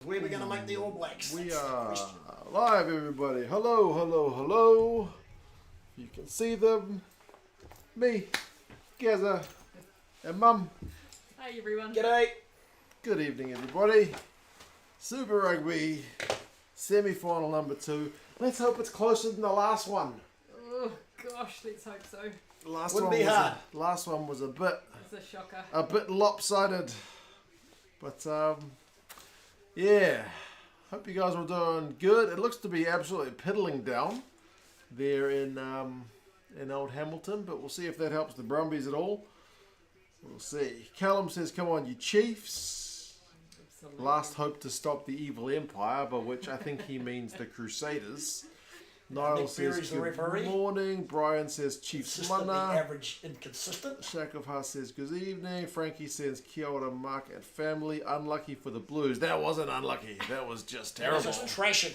where we're going to make the All Blacks. We That's the are question. live, everybody. Hello, hello, hello. You can see them. Me, Gazza, and Mum. Hi everyone. G'day. Good evening, everybody. Super Rugby Semi Final number 2. Let's hope it's closer than the last one. Oh gosh, let's hope so. Wouldn't be hard. Last one was a bit It's a shocker. lopsided. But yeah. Hope you guys are doing good. It looks to be absolutely piddling down there in Old Hamilton, but we'll see if that helps the Brumbies at all. We'll see. Callum says, "Come on, you Chiefs." Absolutely. Last hope to stop the evil empire, by which I think he means the Crusaders. Niall Nick says, Berry's the "Good referee." morning." Brian says, "Chiefs Consistently mana." average, inconsistent. Shakov says, "Good evening." Frankie says, "Kia ora, Mark and family. Unlucky for the Blues." That wasn't unlucky. That was just That was terrible. just thrashing,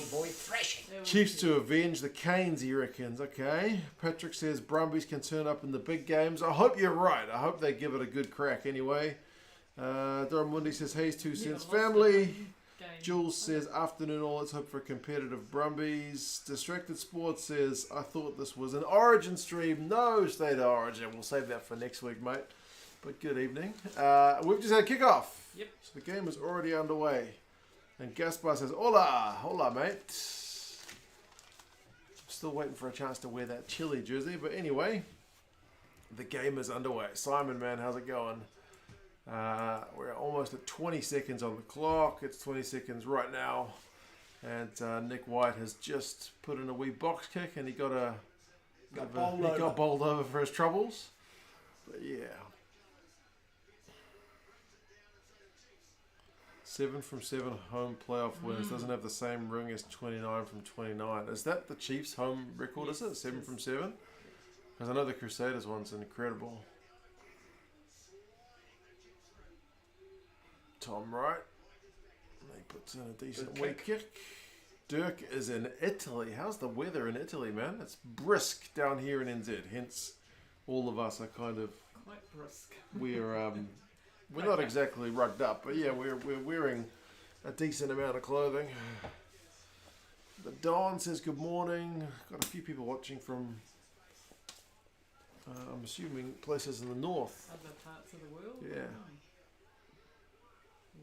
boy, thrashing. Chiefs to avenge the Canes, he reckons. Okay. Patrick says, "Brumbies can turn up in the big games." I hope you're right. I hope they give it a good crack anyway. Doramundi says, "Hayes 2 cents family." Jules says, "Afternoon all, let's hope for competitive Brumbies." Distracted Sports says, "I thought this was an Origin stream." No State of Origin. We'll save that for next week, mate. But good evening. We've just had kickoff. Yep. So the game is already underway. And Gaspar says, "Hola, hola, mate." Still waiting for a chance to wear that Chile jersey. But anyway, the game is underway. Simon, man, how's it going? We're almost at 20 seconds on the clock. It's 20 seconds right now. And Nick White has just put in a wee box kick and he got bowled over for his troubles. But yeah. 7 from 7 home playoff wins. Doesn't have the same ring as 29 from 29. Is that the Chiefs' home record, Yes, is it? 7 yes. from 7? Because I know the Crusaders one's incredible. Tom Wright. He puts in a decent Good wee kick. Dirk is in Italy. How's the weather in Italy, man? It's brisk down here in NZ. Hence, all of us are kind of Quite brisk. we're not exactly rugged up, but yeah, we're wearing a decent amount of clothing. The Dawn says good morning. Got a few people watching from I'm assuming places in the north. Other parts of the world. Yeah.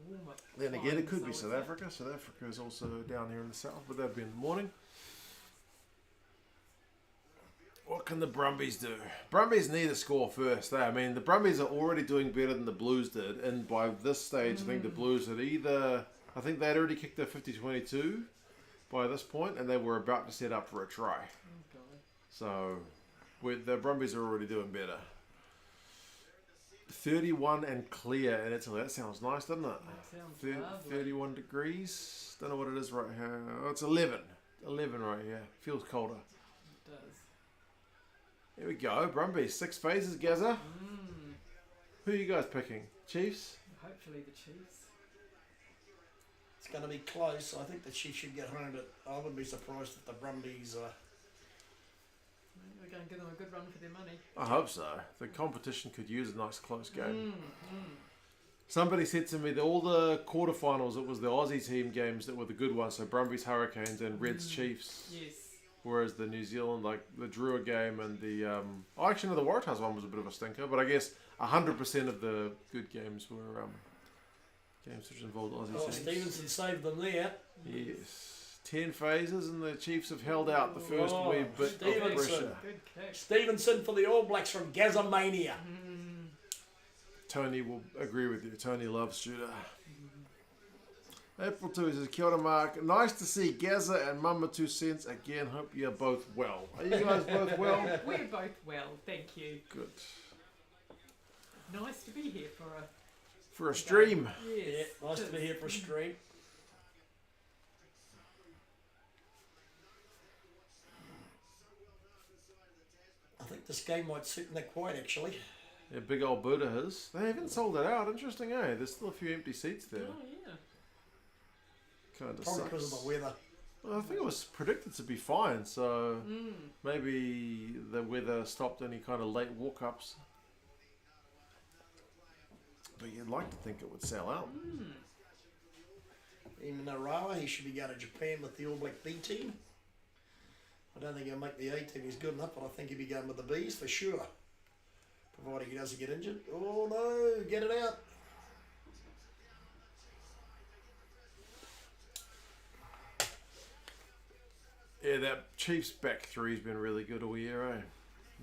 Warmer Then again, it climes, could I be would South say. Africa. South Africa is also down here in the south, but that'd be in the morning. What can the Brumbies do? Brumbies need to score first. I mean, the Brumbies are already doing better than the Blues did, and by this stage, I think the Blues had I think they'd already kicked their 50-22 by this point, and they were about to set up for a try. Oh god. So, the Brumbies are already doing better. 31 and clear in Italy. That sounds nice, doesn't it? That sounds lovely. 31 degrees. Don't know what it is right here. Oh, it's 11. 11 right here. Feels colder. It does. Here we go. Brumbies. 6 phases, Gazza. Who are you guys picking? Chiefs? Hopefully the Chiefs. It's going to be close. I think the Chiefs should get home, but I wouldn't be surprised if the Brumbies We're going to give them a good run for their money. I hope so. The competition could use a nice close game. Somebody said to me that all the quarterfinals, it was the Aussie team games that were the good ones. So Brumbies Hurricanes and Reds Chiefs. Yes. Whereas the New Zealand, like the Drua game and the... actually, no, the Waratahs one was a bit of a stinker. But I guess 100% of the good games were games which involved Aussie teams. Stevenson saved them there. Yes. 10 phases and the Chiefs have held out the first wee bit of Stevenson. pressure. Good kick. Stevenson for the All Blacks from Gazza Mania. Tony will agree with you. Tony loves Judah. April 2 says, "Kia ora, Mark. Nice to see Gazza and Mama 2 cents again. Hope you're both well." Are you guys both well? We're both well, thank you. Good. Nice to be here for a stream. Yes. Yeah, nice to be here for a stream. I think this game might suit Nick White actually. Yeah, big old Buddha has. They haven't sold it out. Interesting, eh? There's still a few empty seats there. Oh yeah. Kind of Probably sucks. because of the weather. Well, I think it was predicted to be fine, so maybe the weather stopped any kind of late walk-ups. But you'd like to think it would sell out. In Narawa, he should be going to Japan with the All Black B team. I don't think he'll make the A team. He's good enough, but I think he'll be going with the Bs for sure. Providing he doesn't get injured. Oh no, get it out. Yeah, that Chiefs back three's been really good all year, eh?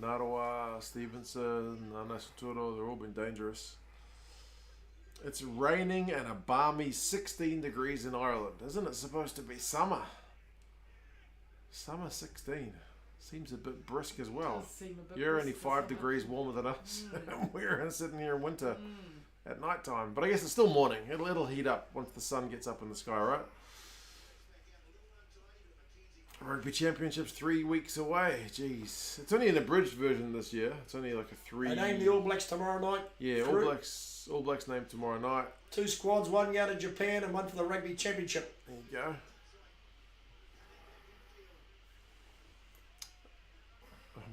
Narawa, Stevenson, Anasaturo, they've all been dangerous. It's raining and a balmy 16 degrees in Ireland. Isn't it supposed to be summer? Summer 16. Seems a bit brisk as well. Does seem a bit You're brisk only for 5 summer. degrees warmer than us. We're sitting here in winter at night time. But I guess it's still morning. It'll heat up once the sun gets up in the sky, right? Rugby Championships 3 weeks away. Jeez. It's only an abridged version this year. It's only like a 3... They name the All Blacks tomorrow night. Yeah, Through. All Blacks named tomorrow night. 2 squads, one going to Japan and one for the Rugby Championship. There you go.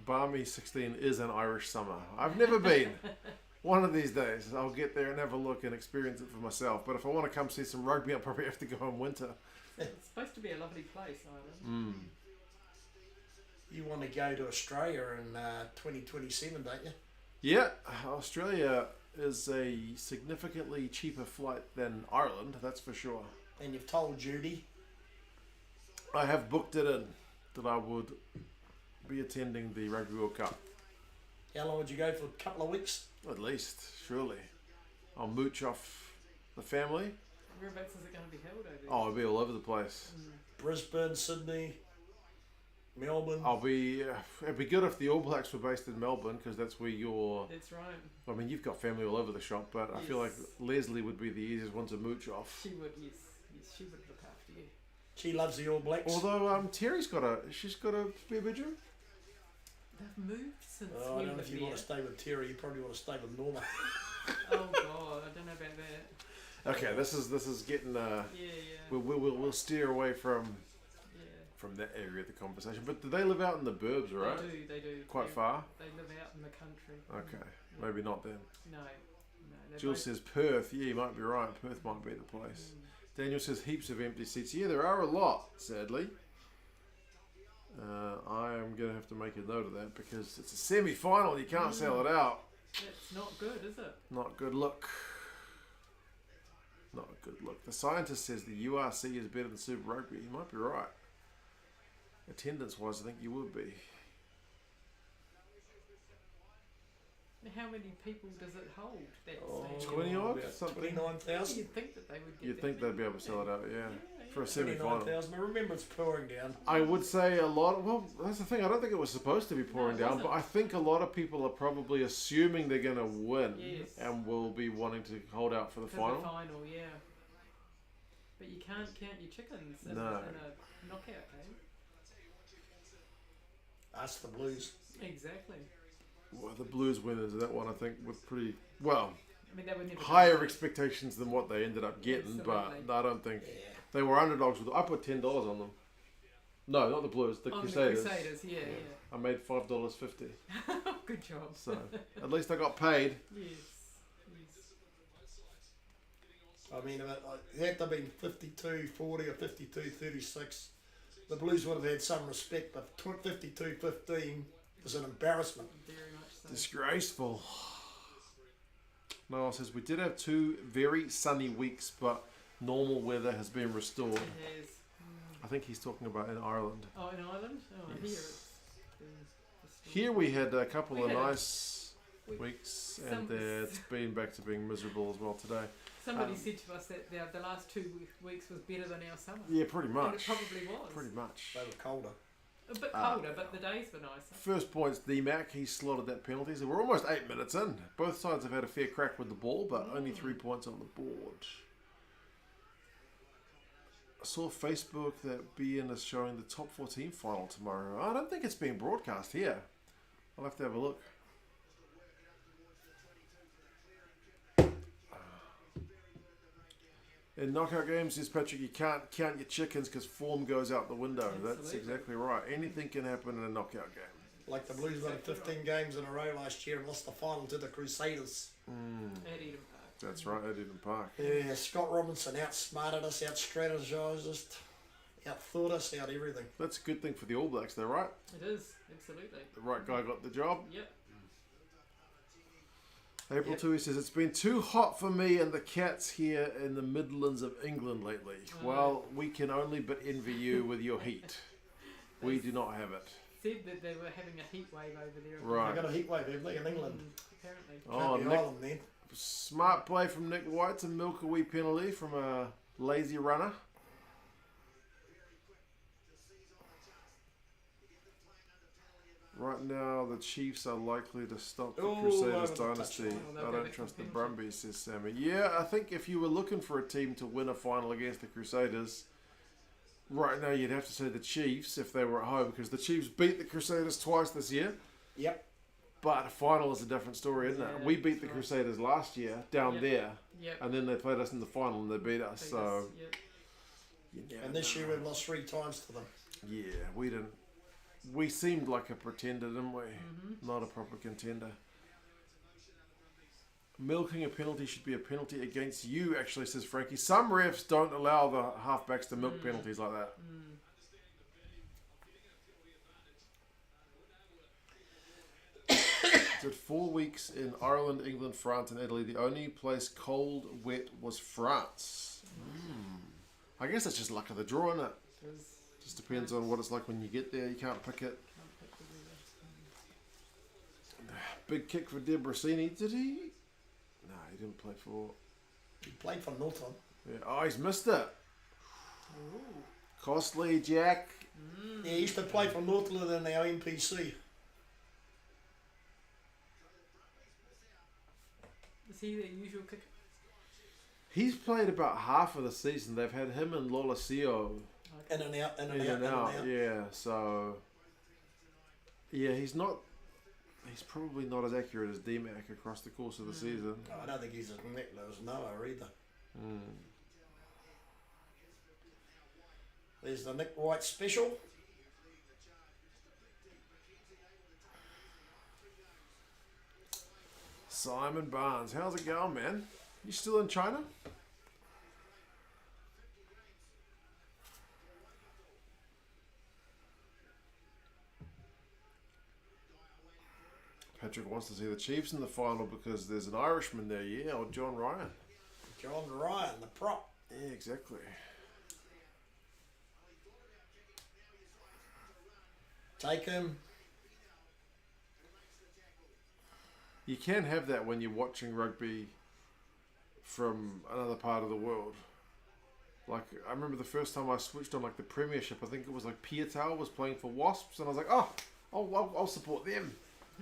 Balmy 16 is an Irish summer. I've never been. One of these days I'll get there and have a look and experience it for myself. But if I want to come see some rugby, I'll probably have to go in winter. It's supposed to be a lovely place, Ireland. You want to go to Australia in 2027, don't you? Yeah, Australia is a significantly cheaper flight than Ireland, that's for sure. And you've told Judy. I have booked it in that I would be attending the Rugby World Cup. How long would you go for? A couple of weeks? At least, surely. I'll mooch off the family. Whereabouts is it going to be held over there? Oh, I'll be all over the place. Brisbane, Sydney, Melbourne. It'd be good if the All Blacks were based in Melbourne, because that's where you're... That's right. I mean, you've got family all over the shop, but I feel like Yes. Leslie would be the easiest one to mooch off. She would, yes. Yes, she would look after you. She loves the All Blacks. Although Terry's got a spare bedroom. They've moved since Oh, I we don't know were if you there. want to stay with Terry. You probably want to stay with Norma. Oh God, I don't know about that. Okay, this is getting Yeah, we'll steer away from yeah. that area of the conversation. But do they live out in the burbs, right? They do. Quite They- far. They live out in the country. Okay, maybe not then. No. They're Jill both- says Perth. Yeah, you might be right. Perth might be the place. Daniel says heaps of empty seats. Yeah, there are a lot, sadly. I am going to have to make a note of that because it's a semi-final. You can't sell it out. It's not good, is it? Not good look. Not a good look. The scientist says the URC is better than Super Rugby. He might be right. Attendance-wise, I think you would be. How many people does it hold? That Oh, stadium? 20 odd? about Something. 29,000. You'd think that they would get. You'd that think they'd be many, able to sell it out, yeah. For a yeah. semi-final. 29,000. But remember, it's pouring down. I would say a lot. Well, that's the thing. I don't think it was supposed to be pouring No, it down, but wasn't. I think a lot of people are probably assuming they're going to win Yes. and will be wanting to hold out for the For final. the final, yeah. But you can't count your chickens in, No. in a knockout game. Ask the Blues. Exactly. Well, the Blues winners of that one, I think, were pretty well I mean, they would never. higher do it. expectations than what they ended up getting, Absolutely. but I don't think Yeah. they were underdogs. I put $10 on them. No, not the Blues, the On Crusaders. the Crusaders, yeah. I made $5.50, Good job. so at least I got paid. Yes. I mean, it had to have been 52-40 or 52-36. The Blues would have had some respect, but 52-15 was an embarrassment. Very much so. Disgraceful. Noel says we did have 2 very sunny weeks, but normal weather has been restored. It has. I think he's talking about in Ireland. Oh, in Ireland? Oh, Yes. here it's been restored. Here we had a couple We of had a- nice weeks, and some- it's been back to being miserable as well today. Somebody said to us that the last 2 weeks was better than our summer. Yeah, pretty And it much. probably was. Pretty much. They were colder. A bit colder, but the days were nicer. First points, DMAC. He slotted that penalty. So we're almost 8 minutes in. Both sides have had a fair crack with the ball, but only 3 points on the board. I saw Facebook that BN is showing the top 14 final tomorrow. I don't think it's being broadcast here. I'll have to have a look. In knockout games, says Patrick, you can't count your chickens because form goes out the window. That's Absolutely. exactly right. Anything can happen in a knockout game. Like the Blues won 15 games in a row last year and lost the final to the Crusaders. At Eden Park. That's right, at Eden Park. Yeah, Scott Robinson outsmarted us, out-strategised us, out-thought us, out everything. That's a good thing for the All Blacks, though, right? It is, absolutely. The right guy got the job. Yep. April 2, he says, it's been too hot for me and the cats here in the Midlands of England lately. Well, we can only but envy you with your heat. We do not have it. Said that they were having a heat wave over there. Right. They got a heat wave, haven't they, in England? Apparently. Oh, Can't be Nick, Ireland then. smart play from Nick White to milk a wee penalty from a lazy runner. Right now, the Chiefs are likely to stop the Crusaders dynasty. I don't trust the Brumbies, says Sammy. Yeah, I think if you were looking for a team to win a final against the Crusaders, right now you'd have to say the Chiefs if they were at home, because the Chiefs beat the Crusaders twice this year. Yep. But a final is a different story, isn't it? Yeah, We beat the right. Crusaders last year down there, Yep. and then they played us in the final and they beat us. So, Yep. you never And this know. year we've lost 3 times to them. Yeah, we didn't. We seemed like a pretender, didn't we? Not a proper contender. Milking a penalty should be a penalty against you, actually, says Frankie. Some refs don't allow the halfbacks to milk penalties like that. So 4 weeks in Ireland, England, France, and Italy. The only place cold, wet was France. I guess it's just luck of the draw, isn't it? Just depends on what it's like when you get there. You can't pick it. Big kick for De Brasini. Did he? No, he didn't play for. He played for Norton. Yeah. Oh, he's missed it. Costly, Jack. Yeah, he used to play for Northland in our NPC. Is he the usual kicker? He's played about half of the season. They've had him and Lolosio In and out, in and in out, and in out. and out. Yeah, so. Yeah, he's not. He's probably not as accurate as D-Mac across the course of the season. No, I don't think he's as metler as Noah either. There's the Nick White special. Simon Barnes, how's it going, man? You still in China? Patrick wants to see the Chiefs in the final because there's an Irishman there, yeah, or John Ryan. John Ryan, the prop. Yeah, exactly. Take him. You can have that when you're watching rugby from another part of the world. Like, I remember the first time I switched on, like, the Premiership, I think it was, like, Pietau was playing for Wasps, and I was like, oh, I'll support them.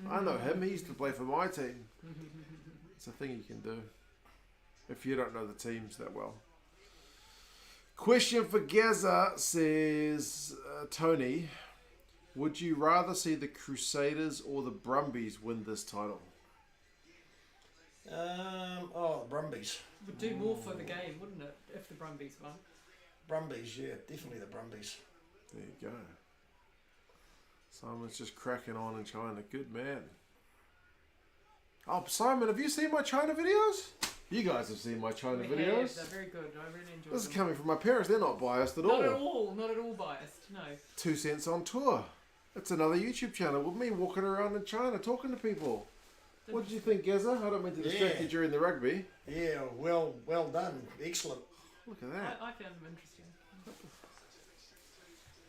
I know him, he used to play for my team. It's a thing you can do if you don't know the teams that well. Question for Gazza, says Tony. Would you rather see the Crusaders or the Brumbies win this title? The Brumbies. Would do more for the game, wouldn't it, if the Brumbies won? Brumbies, yeah, definitely the Brumbies. There you go. Simon's just cracking on in China. Good man. Oh, Simon, have you seen my China videos? You guys have seen my China videos. They're very good. I really enjoy This is them. coming from my parents. They're not biased at all. Not at all biased, no. 2 Cents on Tour. It's another YouTube channel with me walking around in China talking to people. What did you think, Gazza? I don't mean to distract you during the rugby. Yeah, well done. Excellent. Look at that. I found them interesting.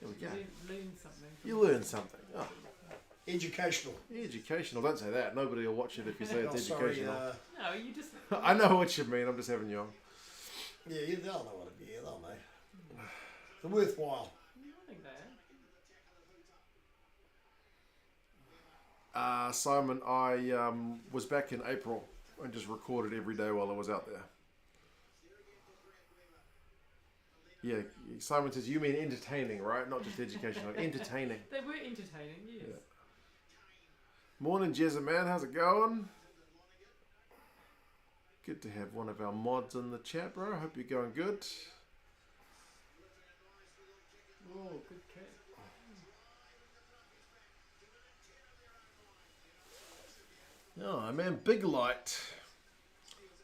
There we go. Learn something. You learn something. Oh, Educational. educational. Don't say that. Nobody will watch it if you say it's Sorry, educational. No, you just... I know what you mean. I'm just having you on. yeah, they'll know what it is. Yeah, they'll know. They're worthwhile. I think they are. Simon, I was back in April and just recorded every day while I was out there. Yeah, Simon says, you mean entertaining, right? Not just educational, entertaining. They were entertaining, yes. Yeah. Morning, Jezza, man. How's it going? Good to have one of our mods in the chat, bro. Hope you're going good. Oh, good cat. Oh, man, Big Light.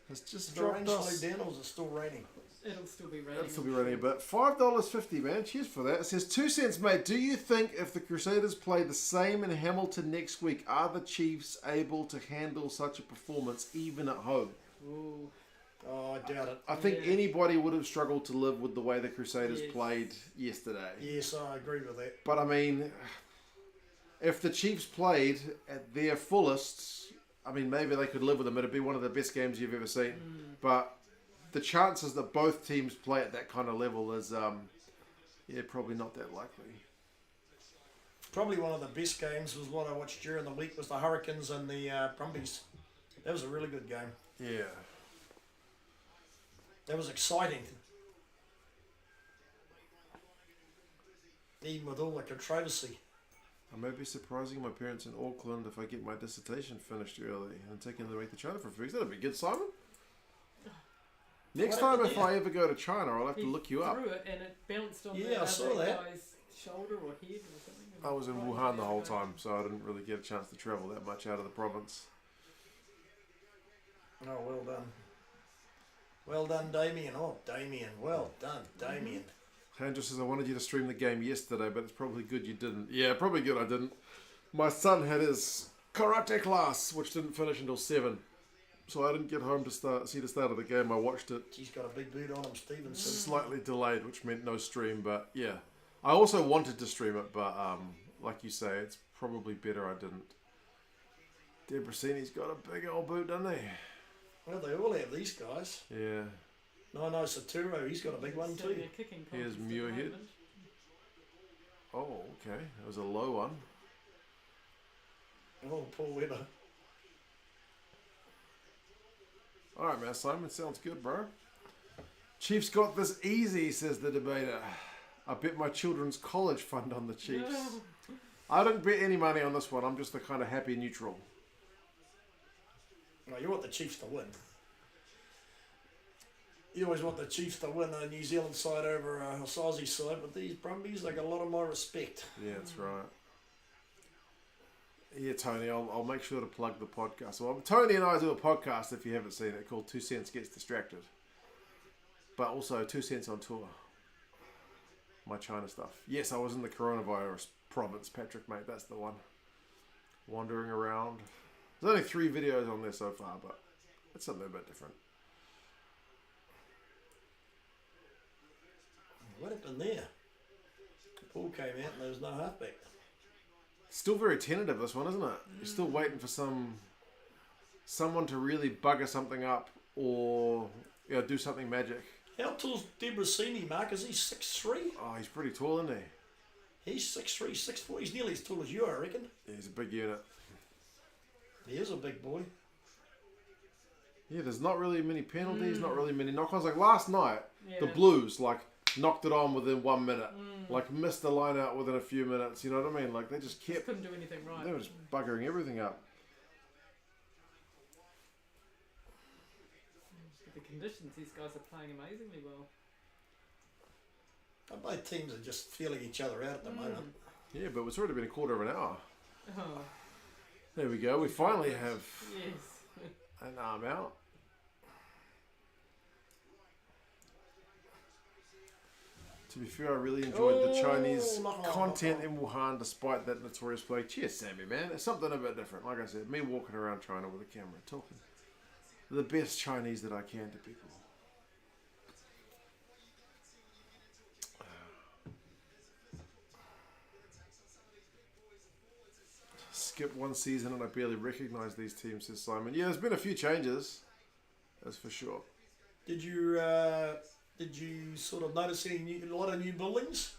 It's just Is the rain dropped us. slowed down or is it still raining? It'll still be raining. It'll still be raining a bit. $5.50, man. Cheers for that. It says 2 cents, mate. Do you think if the Crusaders play the same in Hamilton next week, are the Chiefs able to handle such a performance even at home? Ooh. Oh, I doubt it. I think anybody would have struggled to live with the way the Crusaders played yesterday. Yes, I agree with that. But I mean, if the Chiefs played at their fullest, I mean, maybe they could live with them. It'd be one of the best games you've ever seen. But the chances that both teams play at that kind of level is, probably not that likely. Probably one of the best games was what I watched during the week was the Hurricanes and the Brumbies. That was a really good game. Yeah. That was exciting. Even with all the controversy. I may be surprising my parents in Auckland if I get my dissertation finished early and taking them to make the China for a few weeks. That'd be good, Simon. Next time if I ever go to China, I'll have to look you up. Threw it and it bounced on Yeah, I saw that. guy's shoulder or head or something. I was in Wuhan the whole time, so I didn't really get a chance to travel that much out of the province. Oh, well done. Well done, Damien. Oh, Damien. Well done, Damien. Andrew says, I wanted you to stream the game yesterday, but it's probably good you didn't. Yeah, probably good I didn't. My son had his karate class, which didn't finish until 7. So I didn't get home to see the start of the game. I watched it. He's got a big boot on him, Stevenson. Slightly delayed, which meant no stream, but yeah. I also wanted to stream it, but like you say, it's probably better I didn't. Debrasini's got a big old boot, doesn't he? Well, they all have these guys. Yeah. No, Saturo, he's got a big one too. Here's Muirhead. Oh, okay. That was a low one. Oh, Paul Weber. Alright, man, Simon, sounds good, bro. Chiefs got this easy, says the debater. I bet my children's college fund on the Chiefs. I don't bet any money on this one. I'm just a kind of happy neutral. No, you want the Chiefs to win. You always want the Chiefs to win a New Zealand side over a Aussie side, but these Brumbies, they got a lot of my respect. Yeah, that's right. Yeah, Tony, I'll make sure to plug the podcast. Well, Tony and I do a podcast, if you haven't seen it, called 2 Cents Gets Distracted. But also 2 Cents on Tour. My China stuff. Yes, I was in the coronavirus province, Patrick, mate. That's the one. Wandering around. There's only 3 videos on there so far, but it's something a bit different. What happened there? Paul came out and there was no halfback. Still very tentative, this one, isn't it? You're still waiting for someone to really bugger something up or do something magic. How tall's Debrasini, Mark? Is he 6'3"? Oh, he's pretty tall, isn't he? He's 6'3", 6'4". He's nearly as tall as you, I reckon. Yeah, he's a big unit. He is a big boy. Yeah, there's not really many penalties, not really many knock-ons. Like last night, the Blues, knocked it on within 1 minute. Missed the line out within a few minutes. You know what I mean? They just kept... couldn't do anything right. They were just buggering everything up. The conditions, these guys are playing amazingly well. Both teams are just feeling each other out at the moment. Yeah, but it's already been a quarter of an hour. Oh. There we go. We finally have Yes. an arm out. To be fair, I really enjoyed the Chinese content in Wuhan despite that notorious plague. Cheers, Sammy, man. It's something a bit different. Like I said, me walking around China with a camera, talking the best Chinese that I can to people. Skip one season and I barely recognise these teams, says Simon. Yeah, there's been a few changes, that's for sure. Did you sort of notice a lot of new buildings?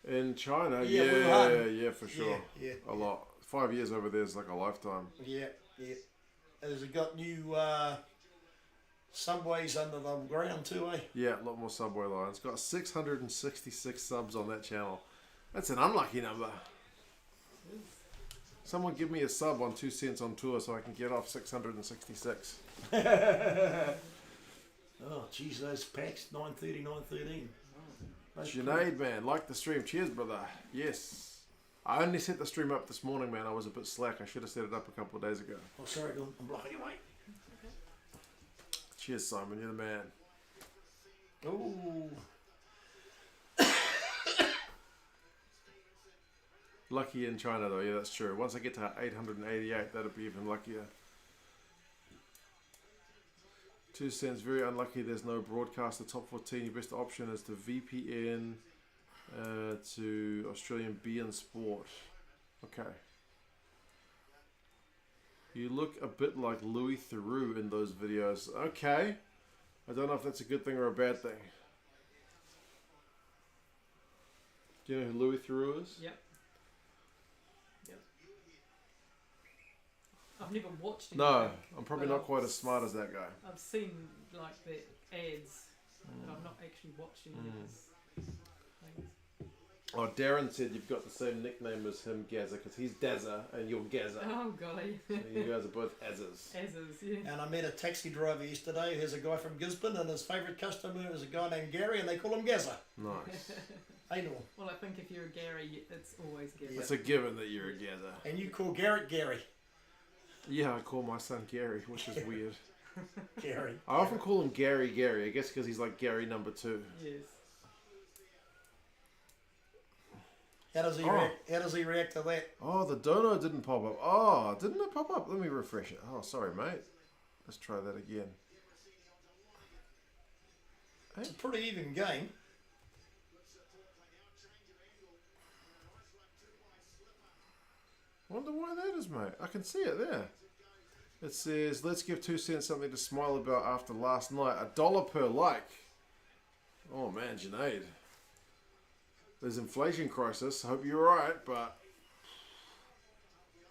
In China, Yeah, yeah, for sure. Yeah, a lot. 5 years over there is like a lifetime. Yeah. Has it got new subways under the ground too, eh? Yeah, a lot more subway lines. It's got 666 subs on that channel. That's an unlucky number. Someone give me a sub on 2 Cents on Tour so I can get off 666. Oh, geez, those packs, 9:30, 9:13. Junaid, man, like the stream. Cheers, brother. Yes. I only set the stream up this morning, man. I was a bit slack. I should have set it up a couple of days ago. Oh, sorry, I'm blocking you, mate. Cheers, Simon. You're the man. Ooh. Lucky in China, though. Yeah, that's true. Once I get to 888, that'll be even luckier. 2 cents. Very unlucky. There's no broadcast. The top 14. Your best option is to VPN to Australian BN Sport. Okay. You look a bit like Louis Theroux in those videos. Okay. I don't know if that's a good thing or a bad thing. Do you know who Louis Theroux is? Yep. I've never watched it. No, I'm probably not quite as smart as that guy. I've seen like the ads, but I've not actually watched any of his things. Oh, Darren said you've got the same nickname as him, Gazza, because he's Dazza and you're Gazza. Oh golly. So you guys are both Azzas. Azzas, yeah. And I met a taxi driver yesterday who's a guy from Gisborne, and his favourite customer is a guy named Gary, and they call him Gazza. Nice. I know. Well, I think if you're a Gary, it's always Gary. It's a given that you're a Gazza. And you call Garrett Gary. Yeah, I call my son Gary, which is weird. Gary. I often call him Gary, I guess because he's like Gary number 2. Yes. How does he react? How does he react to that? Oh, the dono didn't pop up. Oh, didn't it pop up? Let me refresh it. Oh, sorry, mate. Let's try that again. It's a pretty even game. Wonder why that is, mate. I can see it there. It says, let's give 2 cents something to smile about after last night. $1 per like. Oh, man, Junaid. There's inflation crisis. I hope you're alright, but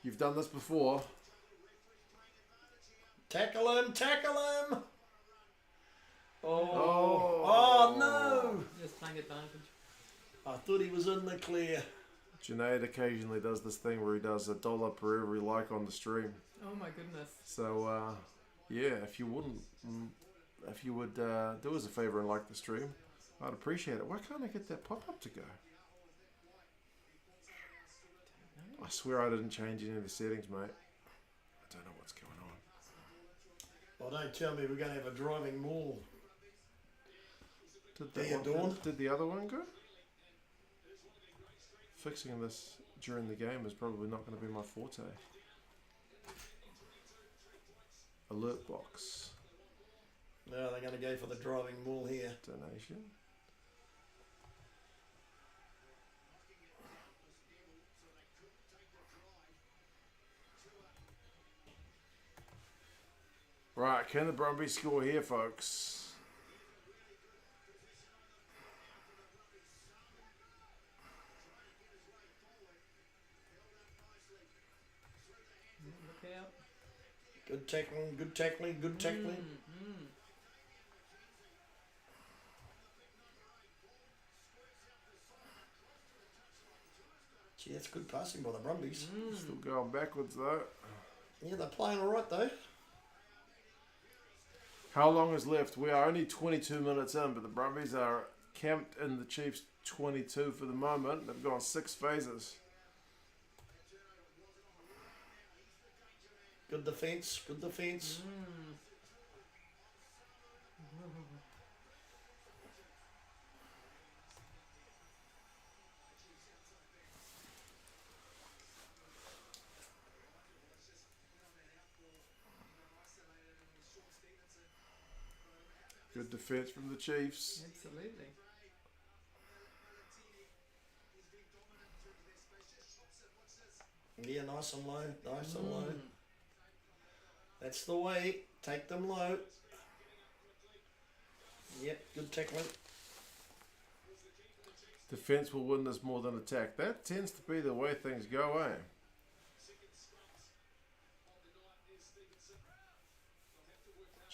you've done this before. Tackle him, tackle him! Oh. Oh no! Just playing advantage. I thought he was in the clear. Junaid occasionally does this thing where he does $1 per every like on the stream. Oh my goodness. So, yeah, if you would do us a favour and like the stream, I'd appreciate it. Why can't I get that pop-up to go? I swear I didn't change any of the settings, mate. I don't know what's going on. Well, don't tell me we're going to have a driving maul. Did the other one go? Fixing this during the game is probably not going to be my forte. Alert box. No, they're going to go for the driving maul here. Donation. Right, can the Brumbies score here, folks? Look out. Good tackling, good tackling, good tackling. Gee, that's good passing by the Brumbies. Still going backwards, though. Yeah, they're playing all right, though. How long is left? We are only 22 minutes in, but the Brumbies are camped in the Chiefs' 22 for the moment. They've gone 6 phases. Good defence, good defence. Good defence from the Chiefs. Absolutely. Yeah, nice and low, nice and low. That's the way. Take them low. Yep, good tackling. Defence will win this more than attack. That tends to be the way things go, eh?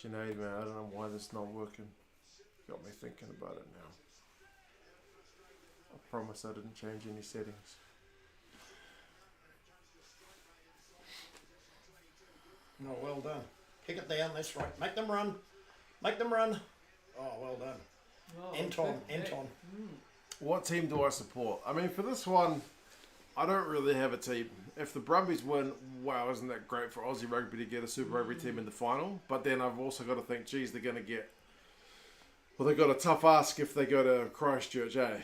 Junaid, man, I don't know why this is not working. Got me thinking about it now. I promise I didn't change any settings. Oh, well done. Kick it down, that's right. Make them run. Make them run. Oh, well done. Oh, Anton, perfect. Anton. What team do I support? I mean, for this one, I don't really have a team. if the Brumbies win, wow, isn't that great for Aussie Rugby to get a Super Rugby team in the final? But then I've also got to think, geez, they're going to get... Well, they've got a tough ask if they go to Christchurch, eh?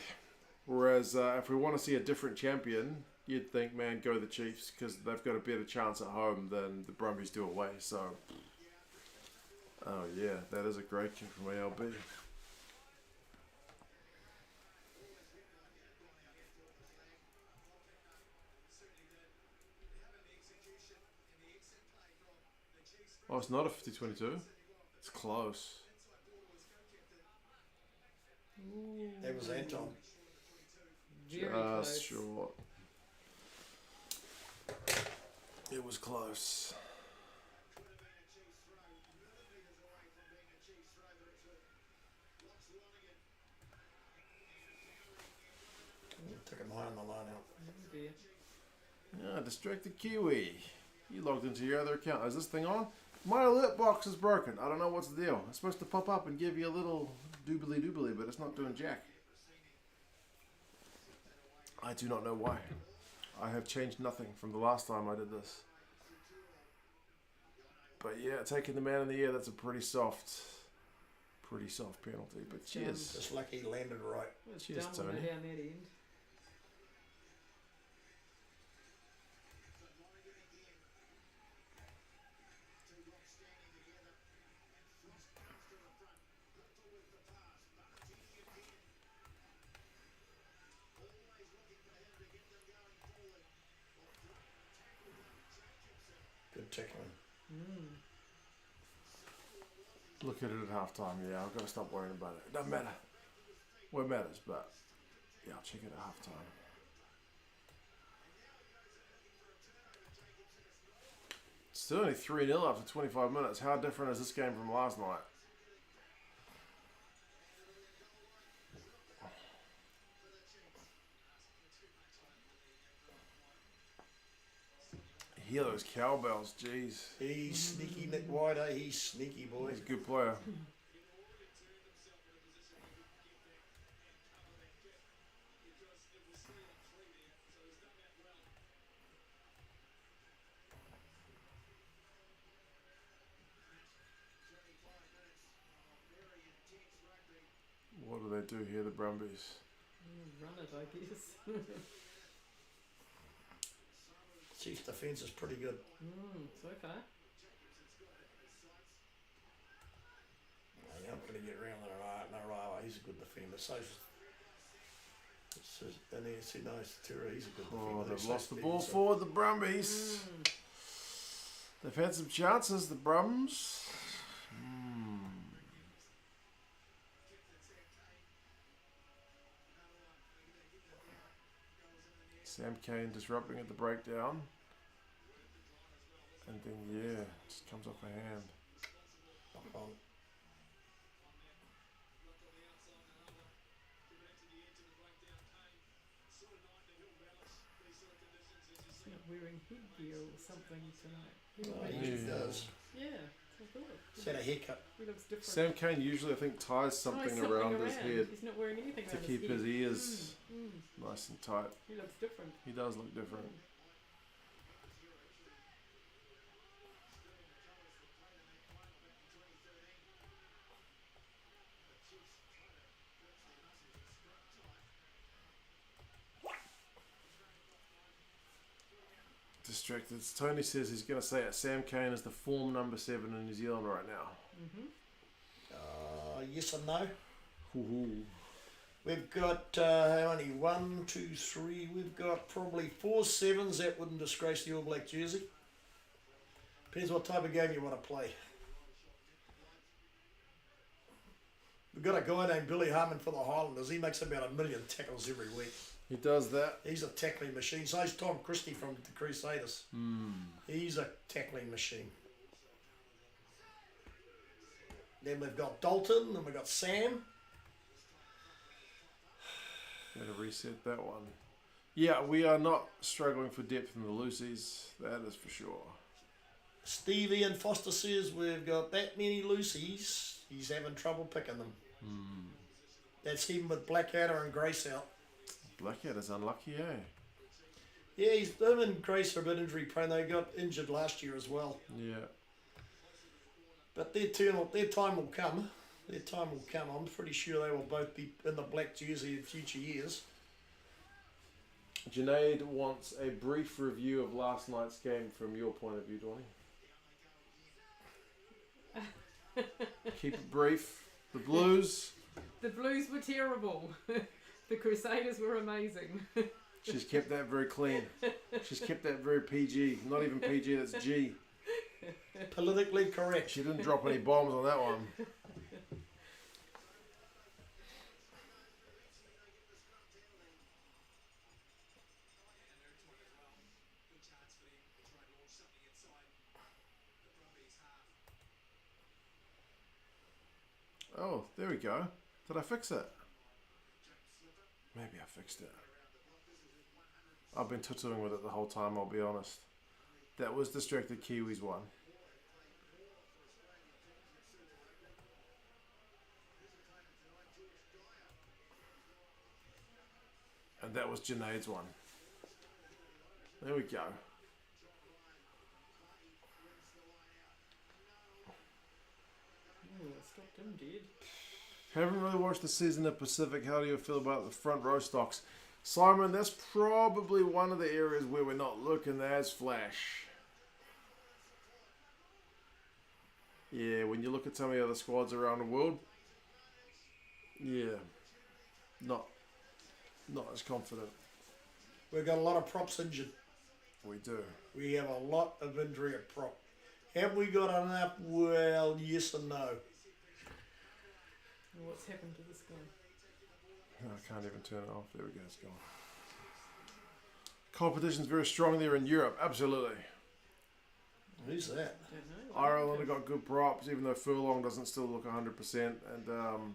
Whereas if we want to see a different champion, you'd think, man, go the Chiefs, because they've got a better chance at home than the Brumbies do away. So, oh yeah, that is a great kick from ALB. Oh, it's not a 50-22. It's close. That was Anton. Very close. Just short. It was close. Took him high on the line out. Oh dear. Yeah, distracted Kiwi. You logged into your other account. Is this thing on? My alert box is broken. I don't know what's the deal. It's supposed to pop up and give you a little doobly doobly, but it's not doing jack. I do not know why. I have changed nothing from the last time I did this. But yeah, taking the man in the air, that's a pretty soft penalty. But cheers. Just lucky he landed right. It's Cheers, dumb Tony. down that end. Good tackling. Look at it at halftime. Yeah, I've got to stop worrying about it. It doesn't matter. Well, it matters, but yeah, I'll check it at halftime. Still only 3-0 after 25 minutes. How different is this game from last night? Hear those cowbells, jeez. He's sneaky, Nick White, eh? He's sneaky, boy. He's a good player. What do they do here, the Brumbies? Run it, I guess. Chiefs' defence is pretty good. So far. I'm going to get around there. No, he's a good defender. So, and then see, no, Tura, he's a good defender. Oh, they've So lost the speedy, ball so- forward, the Brumbies. They've had some chances, the Brums. Sam Kane disrupting at the breakdown. And then, yeah, just comes off a hand. On. He's not wearing headgear or something tonight. Oh, he usually does. Yeah, I thought. He's had a haircut. He looks different. Sam Kane usually, I think, ties something around his head He's not wearing anything to around keep his his head. ears nice and tight. He looks different. He does look different. Distracted. Tony says he's going to say it. Sam Kane is the form number 7 in New Zealand right now. Yes and no. Hoo-hoo. We've got how many? 1, 2, 3. We've got probably 4 7s that wouldn't disgrace the All Black jersey. Depends what type of game you want to play. We've got a guy named Billy Harmon for the Highlanders. He makes about 1 million tackles every week. He does that. He's a tackling machine. So is Tom Christie from the Crusaders. He's a tackling machine. Then we've got Dalton, and we've got Sam. Better reset that one. Yeah, we are not struggling for depth in the loosies. That is for sure. Steve Ian Foster says we've got that many loosies. He's having trouble picking them. That's him with Blackadder and Grace out. Blackadder's unlucky, eh? Yeah, him and Grace are a bit injury prone. They got injured last year as well. Yeah. But their time will come. Their time will come. I'm pretty sure they will both be in the black jersey in future years. Junaid wants a brief review of last night's game from your point of view, Donnie. Keep it brief. The Blues. The Blues were terrible. The Crusaders were amazing. She's kept that very clean. She's kept that very PG. Not even PG, that's G. Politically correct. She didn't drop any bombs on that one. Oh, there we go. Did I fix it? Maybe I fixed it. I've been tutoring with it the whole time, I'll be honest. That was Distracted Kiwis one. And that was Junaid's one. There we go. Oh, I stopped him dead. Haven't really watched the season of Pacific. How do you feel about the front row stocks? Simon, that's probably one of the areas where we're not looking as flash. Yeah, when you look at some of the other squads around the world, yeah, not as confident. We've got a lot of props injured. We do. We have a lot of injury at prop. Have we got enough? Well, yes and no. What's happened to this guy? I can't even turn it off. There we go, it's gone. Competition's very strong there in Europe, absolutely. Who's that? Don't know. Ireland have got good props, even though Furlong doesn't still look 100%. And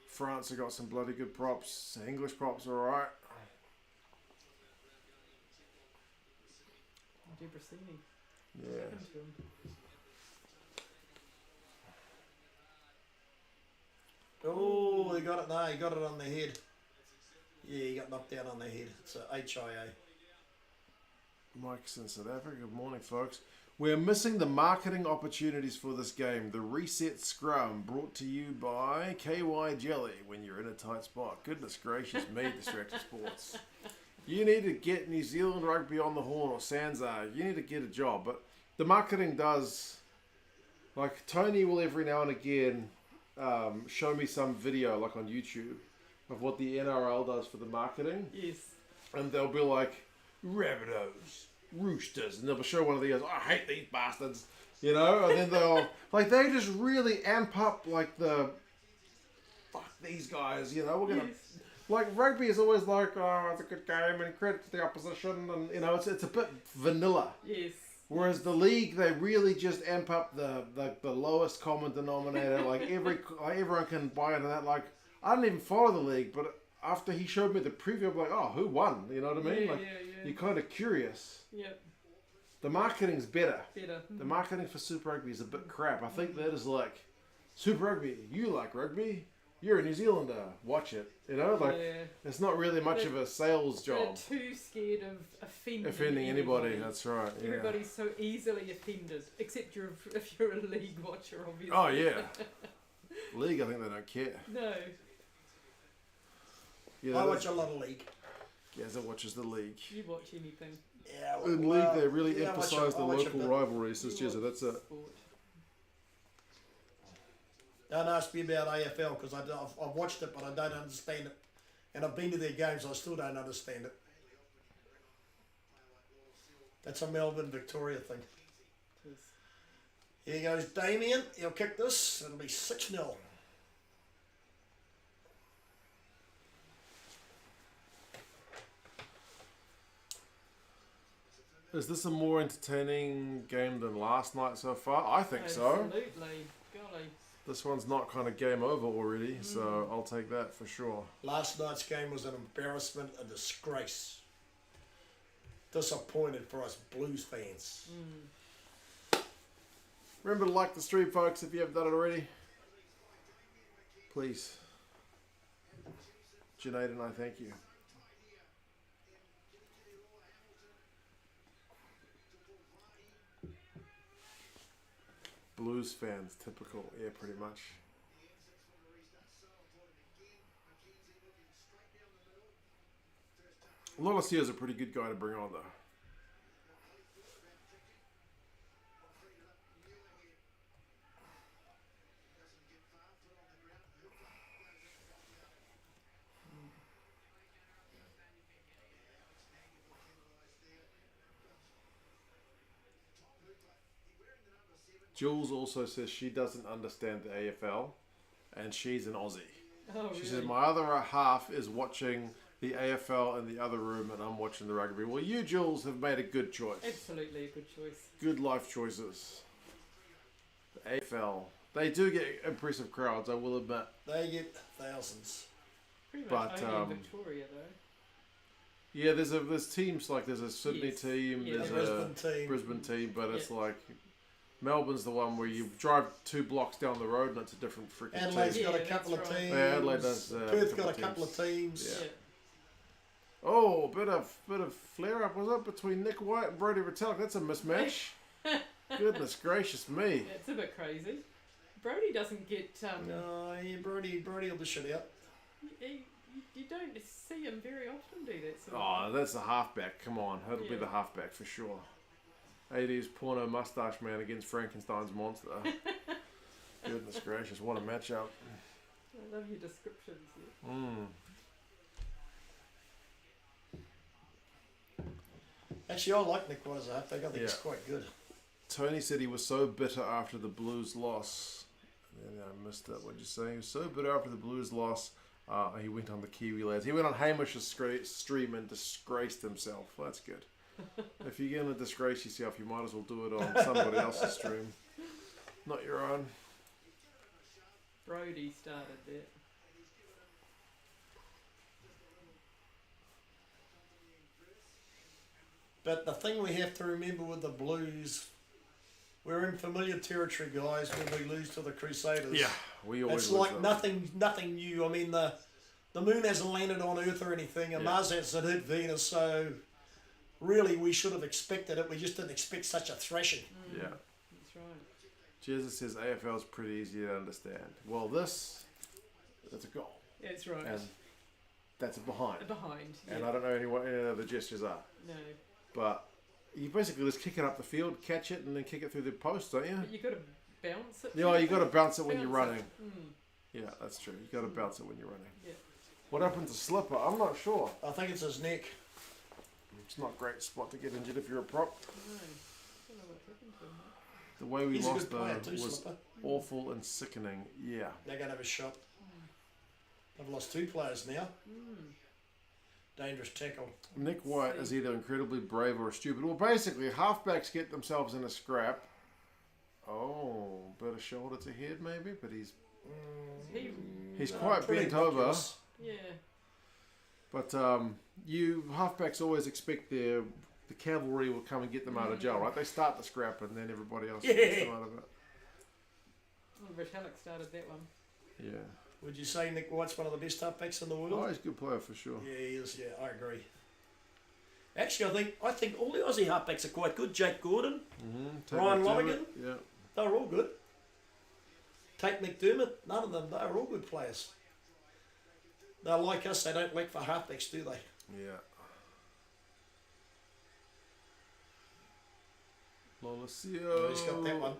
France have got some bloody good props. English props are alright. Debrasini. Yeah. What's happened to him? Oh, he got it. No, he got it on the head. Yeah, he got knocked out on the head. It's a HIA. Mike's in South Africa. Good morning, folks. We're missing the marketing opportunities for this game. The Reset Scrum, brought to you by KY Jelly when you're in a tight spot. Goodness gracious me, Distracted Sports. You need to get New Zealand Rugby on the horn, or Sansa. You need to get a job. But the marketing does... Like, Tony will every now and again show me some video, like on YouTube, of what the NRL does for the marketing. Yes. And they'll be like, Rabbitohs, Roosters, and they'll show one of the guys, I hate these bastards, you know, and then they'll, like, they just really amp up, like, the, fuck these guys, you know, we're going to, Yes. like, rugby is always like, oh, it's a good game, and credit to the opposition, and, you know, it's a bit vanilla. Yes. Whereas the league, they really just amp up the lowest common denominator, like, everyone can buy into that, like, I didn't even follow the league, but after he showed me the preview, I'm like, oh, who won? You know what I mean? Yeah, Like, yeah. you're kind of curious. Yep. The marketing's better. Better. The marketing for Super Rugby is a bit crap. I think that is like, Super Rugby, you like rugby? You're a New Zealander. Watch it. You know? Like, Yeah. it's not really much of a sales They're job. too scared of offending Anybody, everybody. that's right. Yeah. Everybody's so easily offended, except if you're a league watcher, obviously. Oh, yeah. League, I think they don't care. No. Yeah, I watch a lot of league. Gazza watches the league. You watch anything. Yeah, In well, league, they really yeah, I watch emphasise a- the I watch a local bit. rivalries, says You Jezza. watch That's it. sport. Don't ask me about AFL because I've watched it, but I don't understand it. And I've been to their games, I still don't understand it. That's a Melbourne, Victoria thing. Yes. Here goes Damien. He'll kick this. It'll be 6-0. Is this a more entertaining game than last night so far? I think so. Absolutely. Golly. This one's not kind of game over already, so I'll take that for sure. Last night's game was an embarrassment, a disgrace. Disappointed for us Blues fans. Remember to like the stream, folks, if you haven't done it already. Please. Junaid and I thank you. Blues fans, typical. Yeah, pretty much. Lolosio is a pretty good guy to bring on, though. Jules also says she doesn't understand the AFL, and she's an Aussie. Oh, She really? said, my other half is watching the AFL in the other room, and I'm watching the rugby. Well, you, Jules, have made a good choice. Absolutely a good choice. Good life choices. The AFL. They do get impressive crowds, I will admit. They get thousands. Pretty But, much only in Victoria, though. Yeah, there's teams like there's a Sydney Yes. team, Yeah. there's The a Brisbane team. Brisbane team, but it's Yeah. like Melbourne's the one where you drive 2 blocks down the road and it's a different freaking Adelaide's team. got a Yeah, couple of that's right. teams. Yeah, Adelaide does, Perth couple got a of couple of teams. Yeah. Yeah. Oh, bit of flare up was up between Nick White and Brodie Retallick. That's a mismatch. Goodness gracious me. Yeah, it's a bit crazy. Brody doesn't get. No, yeah, Brody will be shut out. You don't see him very often do that sort of Oh, thing. that's the halfback. Come on, that'll be Yeah. the halfback for sure. 80s porno mustache man against Frankenstein's monster. Goodness gracious, what a matchup. I love your descriptions. Yeah. Mm. Actually, I like Nick White as a halfback. I think he's Yeah. quite good. Tony said he was so bitter after the Blues loss. Yeah, I missed that. What did you say? He was so bitter after the Blues loss. He went on the Kiwi lads. He went on Hamish's stream and disgraced himself. Well, that's good. If you're going to disgrace yourself, you might as well do it on somebody else's stream, not your own. Brody started that. But the thing we have to remember with the Blues, we're in familiar territory, guys, when we lose to the Crusaders. We always It's lose like those. nothing new. I mean, the moon hasn't landed on Earth or anything, and Yeah. Mars hasn't hit Venus, so really we should have expected it. We just didn't expect such a thrashing. Yeah. That's right. Jesus says AFL is pretty easy to understand. Well, that's a goal. That's right. And that's a behind. Behind. And yeah. I don't know what any of the gestures are. No. But you basically just kick it up the field, catch it, and then kick it through the post, don't you? But you got to bounce it. Yeah, you got to bounce it when you're Bounce running. it. Mm. Yeah, that's true. You got to bounce it when you're running. Yeah. What happened to Slipper? I'm not sure. I think it's his neck. It's not a great spot to get injured if you're a prop. No. I don't know what happened to him. The way we He's a lost good player too, was Slipper. awful and sickening. Yeah. They're going to have a shot. They've lost 2 players now. Mm. Dangerous tackle. Nick White is either incredibly brave or stupid. Well, basically, halfbacks get themselves in a scrap. Oh, bit of shoulder to head maybe, but he's He, quite pretty bent over. ridiculous. yeah. But you halfbacks always expect the cavalry will come and get them out of jail, right? They start the scrap and then everybody else gets them out of it. Well, Retallick started that one. Yeah. Would you say Nick White's one of the best halfbacks in the world? Oh, he's a good player for sure. Yeah, he is. Yeah, I agree. Actually, I think all the Aussie halfbacks are quite good. Jake Gordon, Mm-hmm. Ryan Lonergan. Yeah. they're all good. Tate McDermott, none of them. They're all good players. They're like us. They don't lack for halfbacks, do they? Yeah. Lolosio. He's got that one.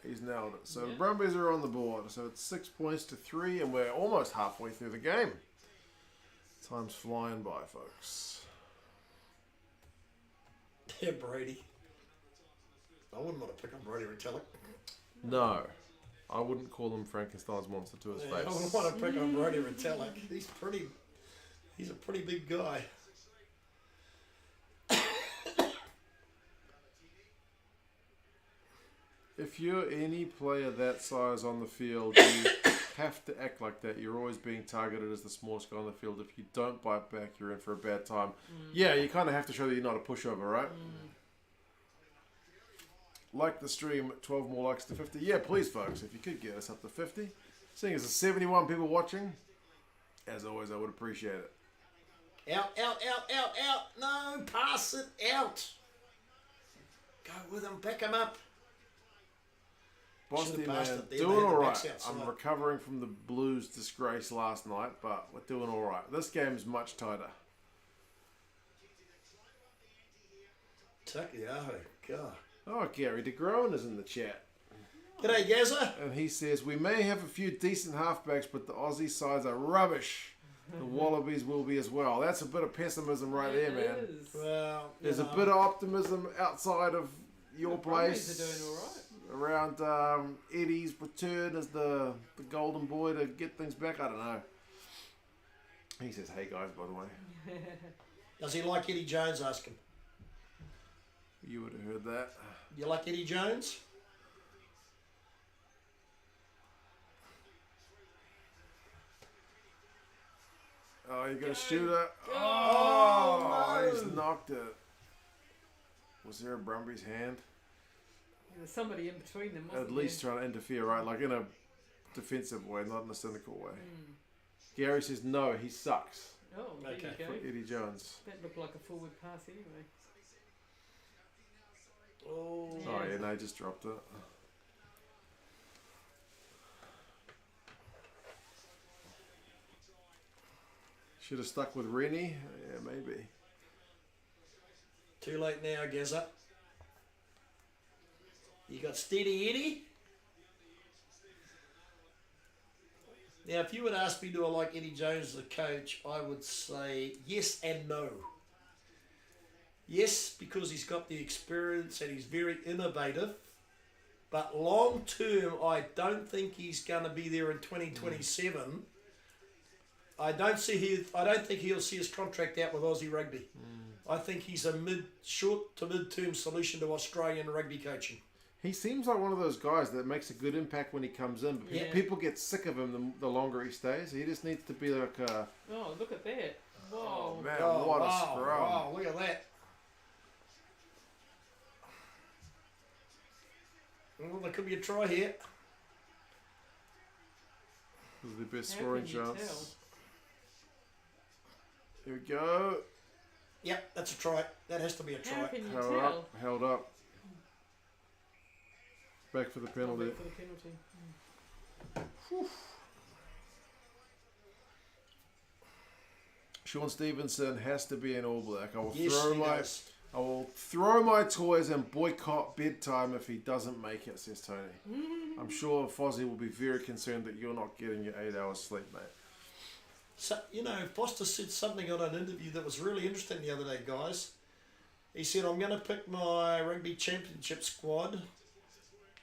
He's nailed it. So Yeah. Brumbies are on the board. So it's 6 points to 3, and we're almost halfway through the game. Time's flying by, folks. Yeah, Brady. I wouldn't want to pick on Brody Retallick. No, I wouldn't call him Frankenstein's monster to his Yeah, I face. wouldn't want to pick on Brody Retallick. He's a pretty big guy. If you're any player that size on the field, you have to act like that. You're always being targeted as the smallest guy on the field. If you don't bite back, you're in for a bad time. Yeah, you kind of have to show that you're not a pushover, right? Like the stream, 12 more likes to 50. Yeah, please, folks, if you could get us up to 50. Seeing as there's 71 people watching, as always, I would appreciate it. Out. No, pass it out. Go with him, back him up. Bossy Should've passed man, it there, doing they had all the right. backs outside. I'm recovering from the Blues' disgrace last night, but we're doing all right. This game's much tighter. Takiaho, God. Oh, Gary DeGroen is in the chat. G'day, Gazza. And he says, we may have a few decent halfbacks, but the Aussie sides are rubbish. The Wallabies will be as well. That's a bit of pessimism right there, man. It is. Well, There's a bit of optimism outside of your Brumbies place. are doing all right. Around Eddie's return as the golden boy to get things back. I don't know. He says, hey guys, by the way. Does he like Eddie Jones? Ask him. You would have heard that. You like Eddie Jones? Oh, you got a shooter. Oh, Oh, no. he's knocked it. Was there a Brumbies hand? There's somebody in between them, wasn't At least trying to interfere, right? Like in a defensive way, not in a cynical way. there? Gary says no, he sucks. Oh, there Okay. you go. Eddie Jones. That looked like a forward pass anyway. Oh. Oh yeah, no, he just dropped it. Should have stuck with Rennie. Yeah, maybe. Too late now, Gazza. You got steady Eddie. Now, if you would ask me, do I like Eddie Jones as a coach, I would say yes and no. Yes, because he's got the experience and he's very innovative. But long term, I don't think he's going to be there in 2027. I don't think he'll see his contract out with Aussie Rugby. I think he's a short to mid-term solution to Australian rugby coaching. He seems like one of those guys that makes a good impact when he comes in, but Yeah. people get sick of him the longer he stays. He just needs to be like a... Oh, look at that. Whoa. Oh, man, Oh, what a wow, scrum. wow, look at that. Well, there could be a try here. This is the best How scoring can you chance. tell? Here we go. Yep, that's a try. That has to be a How try. can you Held tell? up, held up. Back for the Oh, penalty. back for the penalty. Sean Stevenson has to be an All Black. I will Yes, throw he my does. I will throw my toys and boycott bedtime if he doesn't make it, says Tony. I'm sure Fozzie will be very concerned that you're not getting your 8 hours sleep, mate. So, you know, Foster said something on an interview that was really interesting the other day, guys. He said, I'm going to pick my rugby championship squad,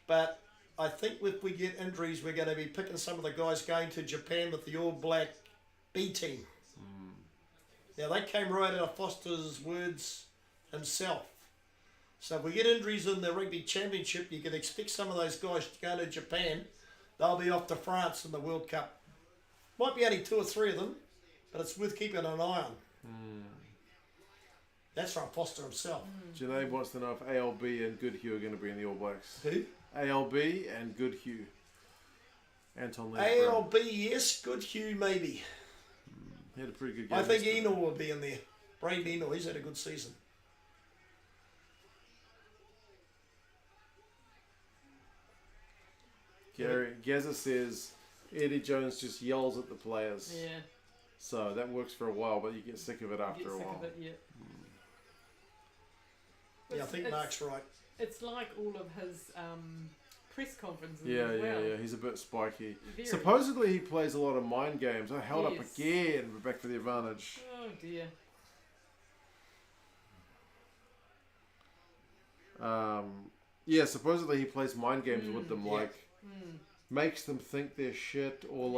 but I think if we get injuries, we're going to be picking some of the guys going to Japan with the All Black B team. Now, that came right out of Foster's words himself. So if we get injuries in the rugby championship, you can expect some of those guys to go to Japan. They'll be off to France in the World Cup. Might be only 2 or 3 of them, but it's worth keeping an eye on. That's from Foster himself. Janae wants to know if ALB and Goodhue are going to be in the All Blacks. Who? ALB and Goodhue. Anton Lee. ALB, yes. Goodhue, maybe. He had a pretty good game. I think yesterday. Eno will be in there. Braden Eno, he's had a good season. Gary Gazza says Eddie Jones just yells at the players. Yeah. So that works for a while, but you get sick of it after Get a sick while. of it, yeah. Yeah, I think It's- Mark's right. It's like all of his press conferences Yeah, as well. yeah. He's a bit spiky. Very. Supposedly he plays a lot of mind games. I held up Yes. again. We're back for the advantage. Oh dear. Yeah, supposedly he plays mind games with them, yeah. like makes them think they're shit, or Yeah.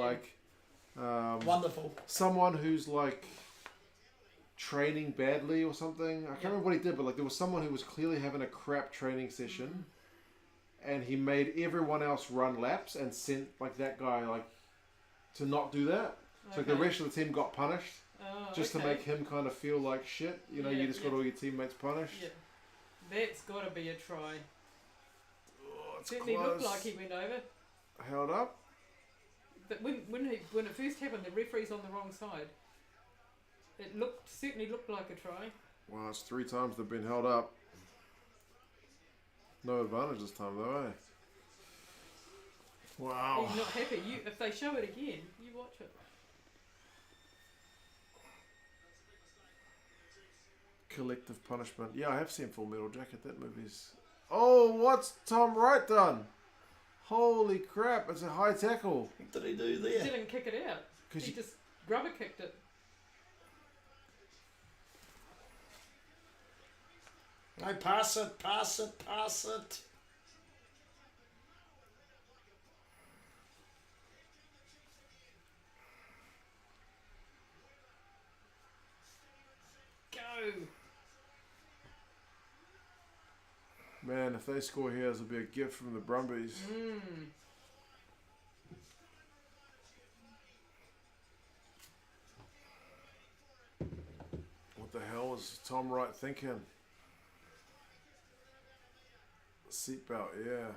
like Wonderful. someone who's like training badly or something. I can't remember what he did, but like there was someone who was clearly having a crap training session, and he made everyone else run laps and sent like that guy like to not do that. So like, the Okay. rest of the team got punished Oh, just to okay. make him kind of feel like shit. You know, Yeah, you just got yeah. all your teammates punished. Yeah. That's got to be a try. Oh, it's Certainly close. looked like he went over. Held up. But when it first happened, the referee's on the wrong side. It certainly looked like a try. Wow, it's 3 times they've been held up. No advantage this time though, eh? Wow. He's not happy. If they show it again, you watch it. Collective punishment. Yeah, I have seen Full Metal Jacket. That movie's... Oh, what's Tom Wright done? Holy crap, it's a high tackle. What did he do He there? didn't kick it out. He just rubber kicked it. No, pass it, pass it, pass it. Go! Man, if they score here, this will be a gift from the Brumbies. What the hell is Tom Wright thinking? Seatbelt, yeah.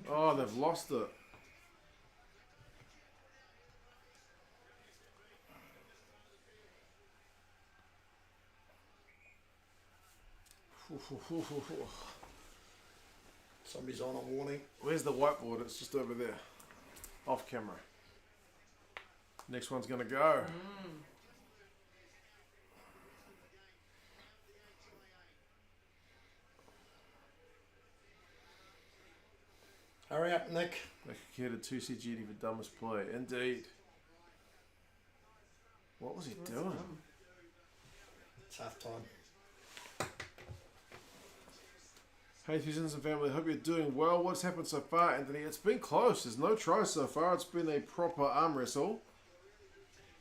Oh, they've lost it. Somebody's on a warning. Where's the whiteboard? It's just over there. Off camera. Next one's going to go. Hurry up, Nick. They committed 2C for dumbest play. Indeed. What was he doing? It's half time. Hey, citizens and family, hope you're doing well. What's happened so far, Anthony? It's been close. There's no tries so far. It's been a proper arm wrestle.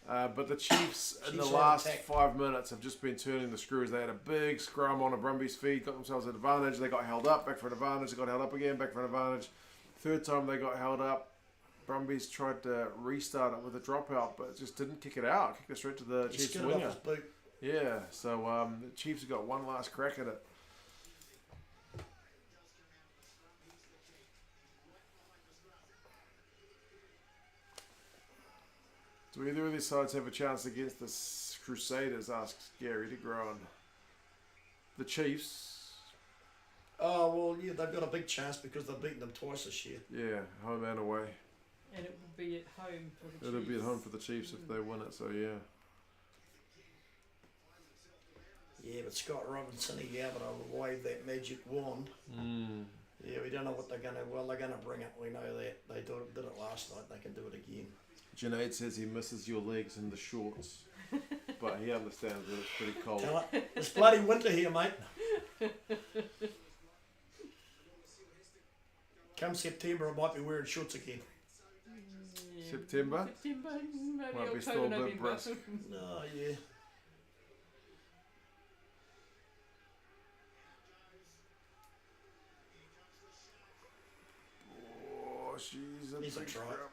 But the Chiefs in the last 5 minutes have just been turning the screws. They had a big scrum on a Brumbies feed, got themselves an advantage. They got held up, back for an advantage. They got held up again, back for an advantage. Third time they got held up. Brumbies tried to restart it with a dropout, but it just didn't kick it out. Kicked it straight to the He Chiefs skidded off winger. his boot. Yeah, so the Chiefs have got one last crack at it. Do either of these sides have a chance against the Crusaders? Asks Gary DeGrone. The Chiefs. Oh, well, yeah, they've got a big chance because they've beaten them twice this year. Yeah, home and away. And it will be at home for the Chiefs. It'll be at home for the Chiefs if they win it, so yeah. Yeah, but Scott Robinson, he able to wave that magic wand. Yeah, we don't know what they're going to... Well, they're going to bring it. We know that. They did it last night. They can do it again. Junaid says he misses your legs in the shorts. But he understands that it's pretty cold. Tell it, it's bloody winter here, mate. Come September, I might be wearing shorts again. Yeah. September? September, maybe Might be October, still a bit November. brisk. Oh, yeah. Oh, she's a He's a big try. crap.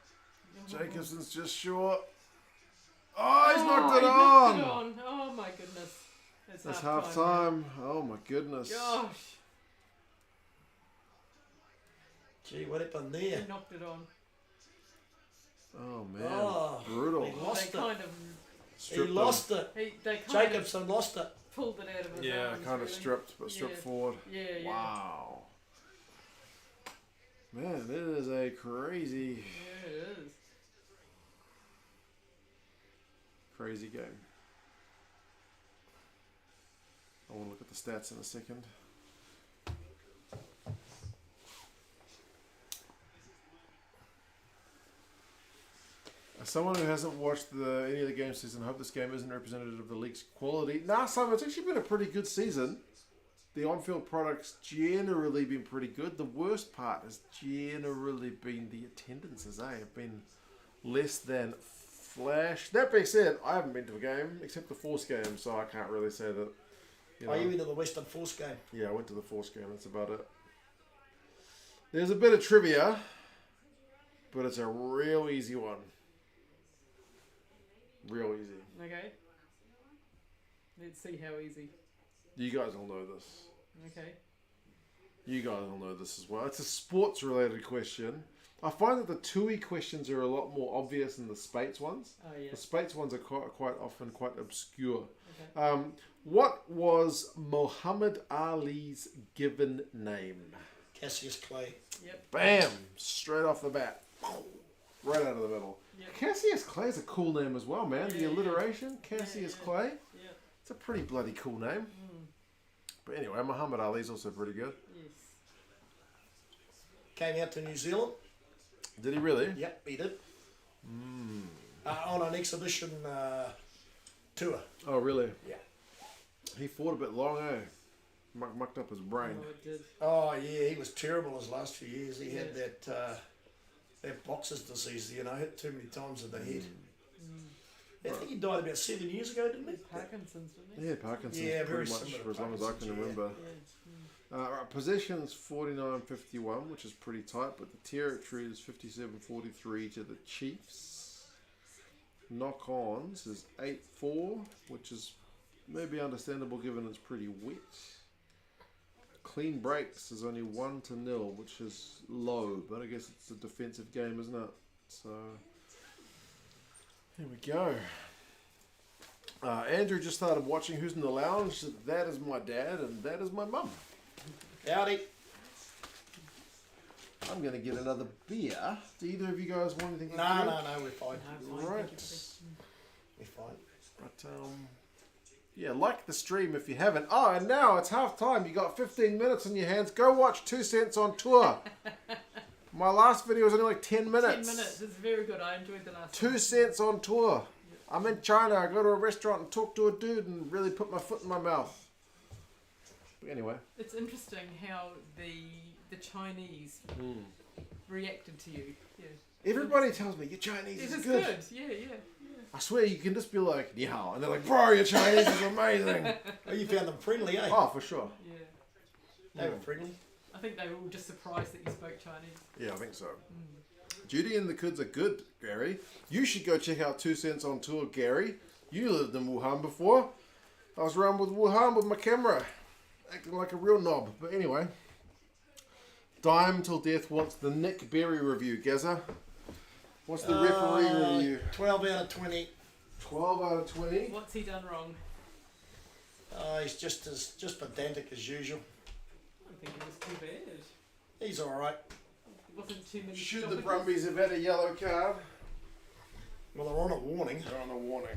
Jacobson's just short. Oh, he's knocked it he on! knocked it on. Oh my goodness. It's half time. Oh my goodness. Gosh, Gee, what happened he there? knocked it on. Oh man. Oh, Brutal. he lost They it. kind of, He lost it. they kind Jacobson lost it. of pulled it out of his Yeah, arms, kind of really. stripped, but stripped Yeah. forward. Yeah, yeah. Wow. Man, it is a crazy, Yeah, it is. crazy game. I want to look at the stats in a second. As someone who hasn't watched any of the games this season, I hope this game isn't representative of the league's quality. Nah, Simon, it's actually been a pretty good season. The on-field product's generally been pretty good. The worst part has generally been the attendances. Have been less than flash. That being said, I haven't been to a game except the Force game, so I can't really say that. You know, Are you into the Western Force game? yeah, I went to the Force game. That's about it. There's a bit of trivia, but it's a real easy one. Real easy. Okay. Let's see how easy. You guys all know this. Okay. You guys all know this as well. It's a sports-related question. I find that the TUI questions are a lot more obvious than the Spates ones. Oh yeah. The Spates ones are quite often quite obscure. Okay. What was Muhammad Ali's given name? Cassius Clay. Yep. Bam! Straight off the bat. Right out of the middle. Yep. Cassius Clay is a cool name as well, man. Yeah, The alliteration, Cassius yeah. Clay. Yeah. It's a pretty bloody cool name. Mm. But anyway, Muhammad Ali's also pretty good. Yes. Came out to New Zealand. Did he really? Yep, he did. On an exhibition tour. Oh, really? Yeah. He fought a bit long, eh? Mucked up his brain. Oh, it did. Oh yeah, he was terrible his last few years. He had Yeah. that boxer's disease, hit too many times in the head. Mm. I think he died about 7 years ago, didn't he? Parkinson's, didn't he? Yeah, Parkinson's Yeah, very pretty much similar to for as long as I can Parkinson's, yeah. remember. Yeah. Mm. Right, possessions 49-51, which is pretty tight, but the territory is 57-43 to the Chiefs. Knock-ons is 8-4, which is maybe understandable given it's pretty wet. Clean breaks is only 1-0, which is low, but I guess it's a defensive game, isn't it? So, here we go. Andrew just started watching Who's in the Lounge. That is my dad, and that is my mum. Howdy. I'm going to get another beer. Do either of you guys want anything to No, drink? we're fine. No, fine, Right. thank you. We're fine. But, yeah, like the stream if you haven't. Oh, and now it's half time. You got 15 minutes on your hands. Go watch 2 Cents on Tour. My last video was only like 10 minutes. 10 minutes. It's very good. I enjoyed the last 2 one. Cents on Tour. I'm in China. I go to a restaurant and talk to a dude and really put my foot in my mouth. But anyway. It's interesting how the Chinese reacted to you. Yeah. Everybody tells me, your Chinese It is is good. good. Yeah. I swear you can just be like, ni hao. And they're like, bro, your Chinese is amazing. Oh, you found them friendly, eh? Oh, for sure. Yeah. They were friendly. I think they were all just surprised that you spoke Chinese. Yeah, I think so. Judy and the kids are good, Gary. You should go check out 2 Cents on Tour, Gary. You lived in Wuhan before. I was around with Wuhan with my camera, acting like a real knob. But anyway, Dime Till Death wants the Nick Berry review. Gazza, what's the referee review? 12 out of 20. 12 out of 20. What's he done wrong? He's just pedantic as usual. I don't think it was too bad. He's all right. It wasn't too many. Should the stoppages. Brumbies have had a yellow card? Well, they're on a warning. They're on a warning.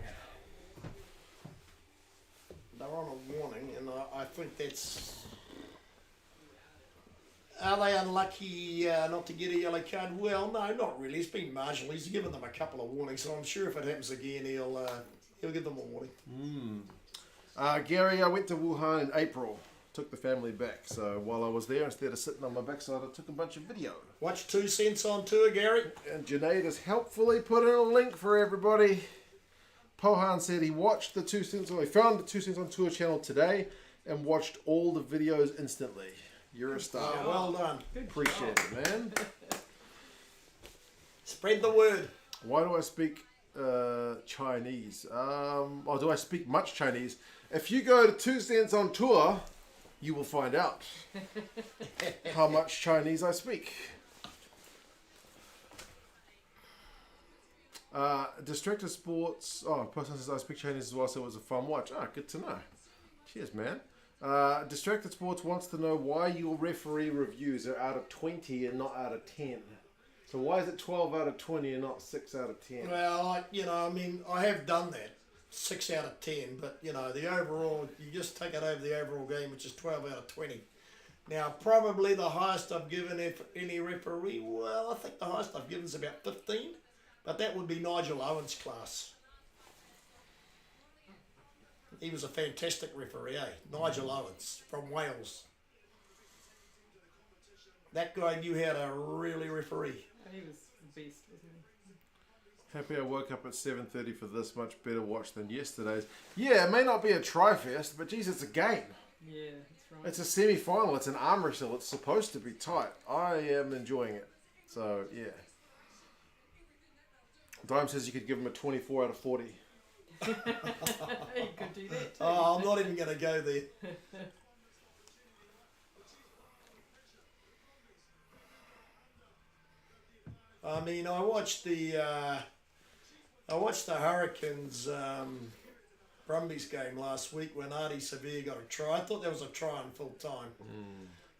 They're on a warning, and I think that's... Are they unlucky not to get a yellow card? Well, no, not really. It's been marginal. He's given them a couple of warnings, so I'm sure if it happens again, he'll give them a warning. Gary, I went to Wuhan in April. Took the family back. So while I was there, instead of sitting on my backside, I took a bunch of video. Watch 2 Cents on Tour, Gary. And Junaid has helpfully put in a link for everybody. Pohan said he watched the 2 Cents on... He found the 2 Cents on Tour channel today and watched all the videos instantly. You're a star. Yeah, well done. Good Appreciate job. it, man. Spread the word. Why do I speak Chinese? Or do I speak much Chinese? If you go to 2 Cents on Tour, you will find out how much Chinese I speak. Distracted Sports. Oh, a person says I speak Chinese as well, so it was a fun watch. Ah, good to know. Cheers, man. Distracted Sports wants to know why your referee reviews are out of 20 and not out of 10. So why is it 12 out of 20 and not 6 out of 10? Well, I have done that. 6 out of 10, but the overall, you just take it over the overall game, which is 12 out of 20. Now, probably the highest I've given any referee, well, I think the highest I've given is about 15, but that would be Nigel Owen's class. He was a fantastic referee, Nigel Owens from Wales. That guy knew how to really referee. He was the best, wasn't he? Happy I woke up at 7:30 for this much better watch than yesterday's. Yeah, it may not be a tri-fest, but geez, it's a game. Yeah, that's right. It's a semi-final. It's an arm wrestle. It's supposed to be tight. I am enjoying it. So, yeah. Dime says you could give him a 24 out of 40. You could do that too. Oh, I'm not even going to go there. I mean, I watched the Hurricanes Brumbies game last week when Artie Severe got a try. I thought that was a try in full time.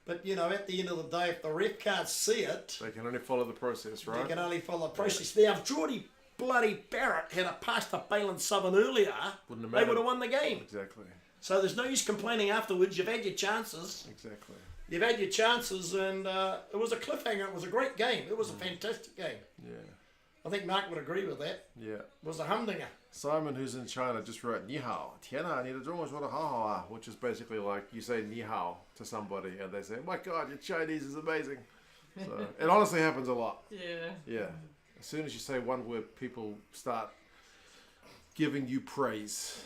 But, you know, at the end of the day, if the ref can't see it, They can only follow the process, right? they can only follow the process. Now, if Geordie bloody Barrett had a pass to Balin Southern earlier, Wouldn't have they mattered. would have won the game. Exactly. So there's no use complaining afterwards. You've had your chances. Exactly. You've had your chances, and it was a cliffhanger. It was a great game. It was a fantastic game. Yeah. I think Mark would agree with that. Yeah. It was a humdinger. Simon, who's in China, just wrote Ni hao, Tiana, ni de zhongwen shuo de hao hao ah, which is basically like you say Ni hao to somebody and they say, my God, your Chinese is amazing. So it honestly happens a lot. Yeah. Yeah. As soon as you say one word, people start giving you praise.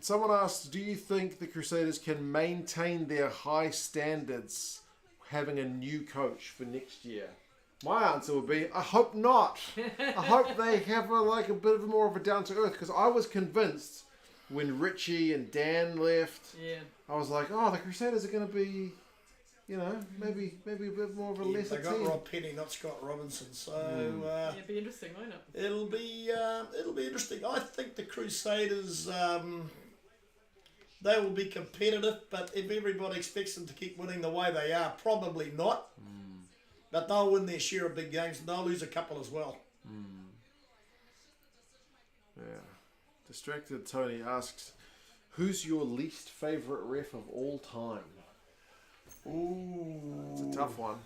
Someone asked, do you think the Crusaders can maintain their high standards having a new coach for next year? My answer would be, I hope not. I hope they have a bit of more of a down to earth, because I was convinced when Richie and Dan left. Yeah. I was like, oh, the Crusaders are going to be, you know, maybe a bit more of a lesser They got team. Rob Penny, not Scott Robinson. So Yeah, it'd be interesting, won't it? it'll be interesting. I think the Crusaders they will be competitive, but if everybody expects them to keep winning the way they are, probably not. But they'll win their share of big games, and they'll lose a couple as well. Yeah. Distracted Tony asks, who's your least favourite ref of all time? Ooh. It's a tough one.